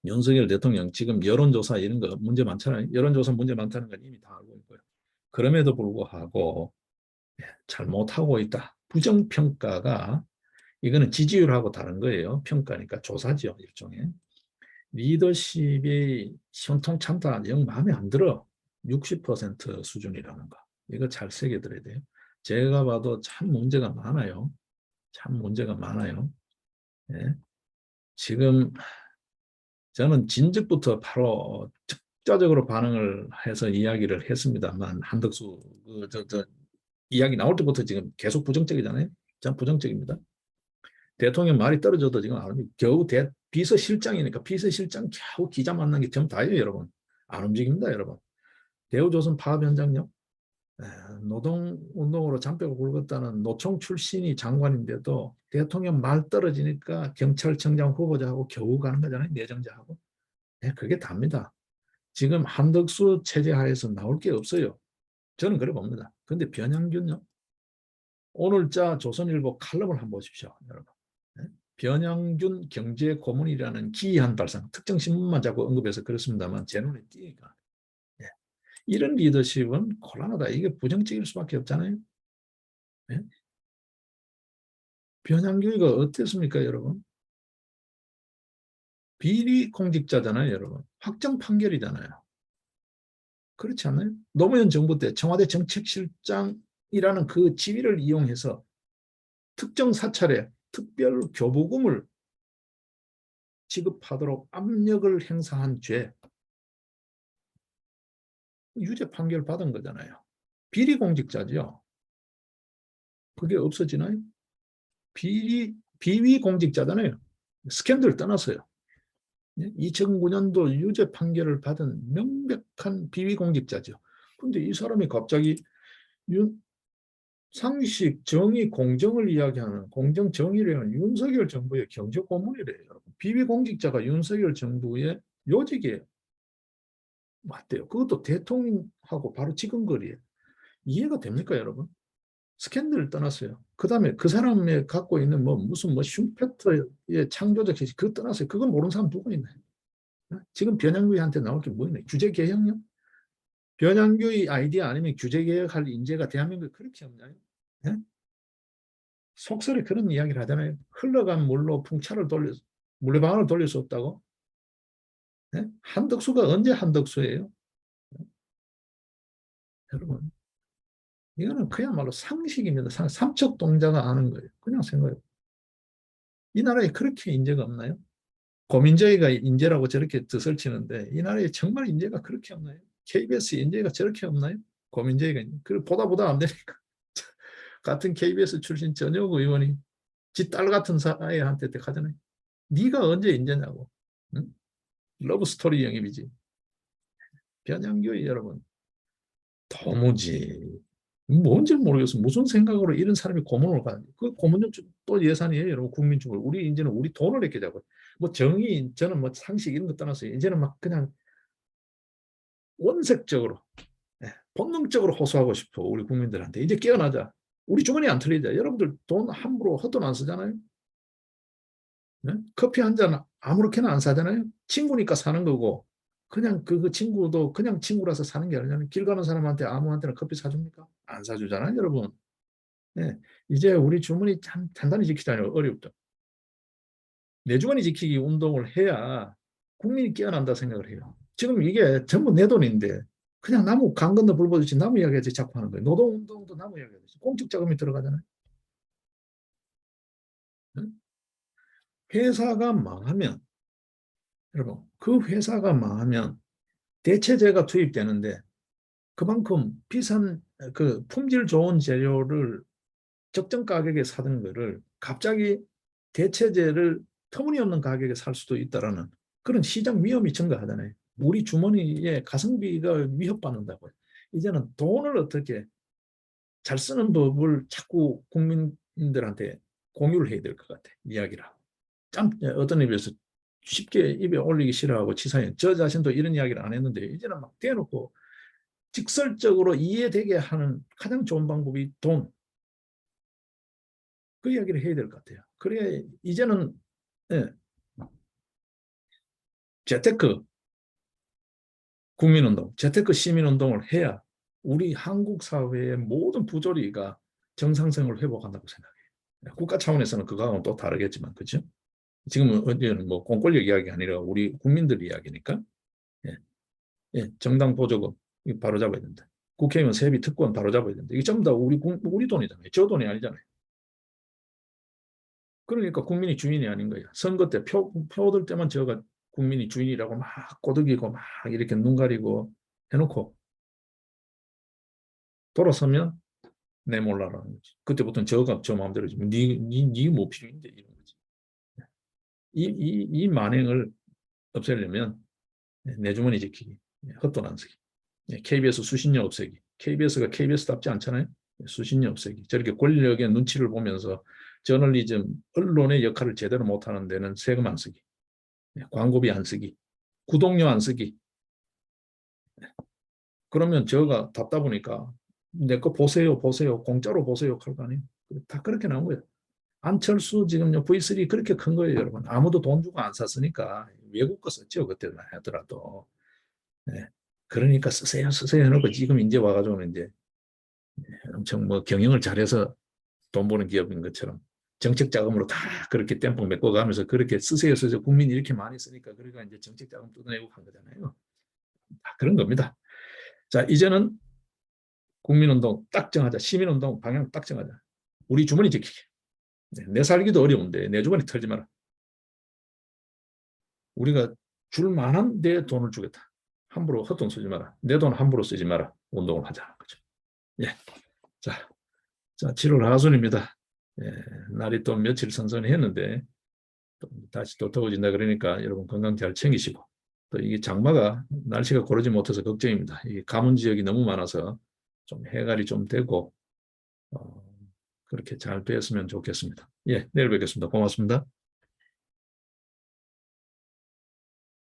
윤석열 대통령 지금 여론조사 이런 거 문제 많잖아요. 여론조사 문제 많다는 건 이미 다 알고 있고요. 그럼에도 불구하고 잘못하고 있다. 부정평가가 이거는 지지율하고 다른 거예요. 평가니까 조사죠, 일종의. 리더십이 현통참다, 영 마음에 안 들어. 60% 수준이라는 거. 이거 잘 새겨들어야 돼요. 제가 봐도 참 문제가 많아요. 참 문제가 많아요. 예. 지금 저는 진즉부터 바로 적자적으로 반응을 해서 이야기를 했습니다만, 한덕수 이야기 나올 때부터 지금 계속 부정적이잖아요. 전 부정적입니다. 대통령 말이 떨어져도 지금 안 움직여. 겨우 비서실장이니까 비서실장 겨우 기자 만난 게 전부 다예요, 여러분. 안 움직입니다, 여러분. 대우조선 파업 현장요. 노동운동으로 잔뼈가 굵었다는 노총 출신이 장관인데도 대통령 말 떨어지니까 경찰청장 후보자하고 겨우 가는 거잖아요, 내정자하고. 네, 그게 답니다. 지금 한덕수 체제 하에서 나올 게 없어요. 저는 그래 봅니다. 근데 변양균요? 오늘자 조선일보 칼럼을 한번 보십시오, 여러분. 네? 변양균 경제고문이라는 기이한 발상, 특정 신문만 자꾸 언급해서 그렇습니다만 제 눈에 띄니까. 네. 이런 리더십은 곤란하다. 이게 부정적일 수밖에 없잖아요. 네? 변양균이가 어땠습니까, 여러분? 비리 공직자잖아요, 여러분. 확정 판결이잖아요. 그렇지 않나요? 노무현 정부 때 청와대 정책실장이라는 그 지위를 이용해서 특정 사찰에 특별 교부금을 지급하도록 압력을 행사한 죄, 유죄 판결 받은 거잖아요. 비리 공직자죠. 그게 없어지나요? 비위 공직자잖아요. 스캔들 떠났어요. 2009년도 유죄 판결을 받은 명백한 비위 공직자죠. 근데 이 사람이 갑자기 상식, 정의, 공정을 이야기하는 공정 정의를 윤석열 정부의 경제 고문이래요. 비위 공직자가 윤석열 정부의 요직에 맞대요. 그것도 대통령하고 바로 지근거리에. 이해가 됩니까, 여러분? 스캔들을 떠났어요. 그 다음에 그 사람이 갖고 있는 무슨 슈페터의 창조적 기식, 그거 떠났어요. 그건 모르는 사람 누가 있나요? 지금 변양규한테 나올 게 뭐 있나요? 규제 개혁요? 변양규의 아이디어 아니면 규제 개혁할 인재가 대한민국에 그렇게 없나요? 네? 속설에 그런 이야기를 하잖아요. 흘러간 물로 풍차를 물레방아를 돌릴 수 없다고? 네? 한덕수가 언제 한덕수예요? 여러분, 이거는 그야말로 상식입니다. 삼척 동자가 아는 거예요. 그냥 생각해요. 이 나라에 그렇게 인재가 없나요? 고민정의가 인재라고 저렇게 뜻을 치는데 이 나라에 정말 인재가 그렇게 없나요? KBS 인재가 저렇게 없나요? 고민정의가 보다 안 되니까 같은 KBS 출신 전효구 의원이 지 딸 같은 사회한테 가잖아요. 네가 언제 인재냐고. 응? 러브 스토리 영입이지. 변양교의 여러분 도무지 뭔지 모르겠어. 무슨 생각으로 이런 사람이 고문을 가는지. 그 고문료 또 예산이에요, 여러분. 국민주물. 우리 이제는 우리 돈을 이렇게 잡고. 뭐 정의, 저는 뭐 상식 이런 거 떠나서 이제는 막 그냥 원색적으로, 본능적으로 호소하고 싶어, 우리 국민들한테. 이제 깨어나자. 우리 주머니 안 털리자. 여러분들 돈 함부로 헛돈 안 쓰잖아요. 네? 커피 한 잔 아무렇게나 안 사잖아요. 친구니까 사는 거고. 그냥 그 친구도 그냥 친구라서 사는 게 아니잖아요. 길 가는 사람한테 아무한테나 커피 사줍니까? 안 사주잖아요, 여러분. 네. 이제 우리 주머니 참 단단히 지키자니 어렵다. 내 주머니 지키기 운동을 해야 국민이 깨어난다 생각을 해요. 지금 이게 전부 내 돈인데 그냥 나무 강 건너 불 보듯이 나무 이야기하지 자꾸 하는 거예요. 노동운동도 나무 이야기하지. 공적 자금이 들어가잖아요. 회사가 망하면 여러분 그 회사가 망하면 대체재가 투입되는데 그만큼 비싼 그 품질 좋은 재료를 적정 가격에 사던 거를 갑자기 대체재를 터무니없는 가격에 살 수도 있다라는 그런 시장 위험이 증가하잖아요. 우리 주머니에 가성비가 위협받는다고요. 이제는 돈을 어떻게 잘 쓰는 법을 자꾸 국민들한테 공유를 해야 될 것 같아. 이야기를 하고. 어떤 입에서 쉽게 입에 올리기 싫어하고 치사해. 저 자신도 이런 이야기를 안 했는데 이제는 막 대놓고 직설적으로 이해되게 하는 가장 좋은 방법이 돈. 그 이야기를 해야 될 것 같아요. 그래 이제는 예, 재테크 국민운동, 재테크 시민운동을 해야 우리 한국 사회의 모든 부조리가 정상성을 회복한다고 생각해요. 국가 차원에서는 그거하고는 또 다르겠지만, 그렇죠? 지금은 어디는 뭐 공권력 이야기 아니라 우리 국민들 이야기니까. 예. 예, 정당 보조금 이거 바로 잡아야 된다. 국회의원 세비 특권 바로 잡아야 된다. 이게 전부 다 우리 돈이잖아요. 저 돈이 아니잖아요. 그러니까 국민이 주인이 아닌 거예요. 선거 때 표들 때만 저가 국민이 주인이라고 막 꼬드기고 막 이렇게 눈 가리고 해놓고 돌아서면 내 몰라라는 거지. 그때부터는 저가 저 마음대로 지. 니뭐 필요인데 이런 거지. 이 만행을 없애려면 내 주머니 지키기, 헛돈 안 쓰기, KBS 수신료 없애기. KBS가 KBS답지 않잖아요. 수신료 없애기. 저렇게 권력의 눈치를 보면서 저널리즘, 언론의 역할을 제대로 못하는 데는 세금 안 쓰기, 광고비 안 쓰기, 구독료 안 쓰기. 그러면 저가 답답하니까 내 거 보세요, 보세요, 공짜로 보세요 할 거 아니에요. 다 그렇게 나온 거예요. 안철수 지금 V3 그렇게 큰 거예요, 여러분. 아무도 돈 주고 안 샀으니까 외국 거 썼죠, 그때는 하더라도. 네. 그러니까 쓰세요, 쓰세요 해놓고 지금 이제 와가지고는 이제 엄청 뭐 경영을 잘해서 돈 버는 기업인 것처럼 정책 자금으로 다 그렇게 땜빵 메꿔가면서 그렇게 쓰세요, 쓰세요. 국민이 이렇게 많이 쓰니까 그러니까 이제 정책 자금 뜯어내고 한 거잖아요. 다 그런 겁니다. 자, 이제는 국민운동 딱 정하자. 시민운동 방향 딱 정하자. 우리 주머니 지키기. 내 살기도 어려운데 내 주머니 털지 마라. 우리가 줄 만한 데 돈을 주겠다. 함부로 헛돈 쓰지 마라. 내 돈 함부로 쓰지 마라. 운동을 하자는 거죠. 예. 자, 7월 하순입니다. 예, 날이 또 며칠 선선했는데 또 다시 또 더워진다 그러니까 여러분 건강 잘 챙기시고 또 이게 장마가 날씨가 고르지 못해서 걱정입니다. 이 가뭄 지역이 너무 많아서 좀 해갈이 좀 되고 그렇게 잘 되었으면 좋겠습니다. 예, 내일 뵙겠습니다. 고맙습니다.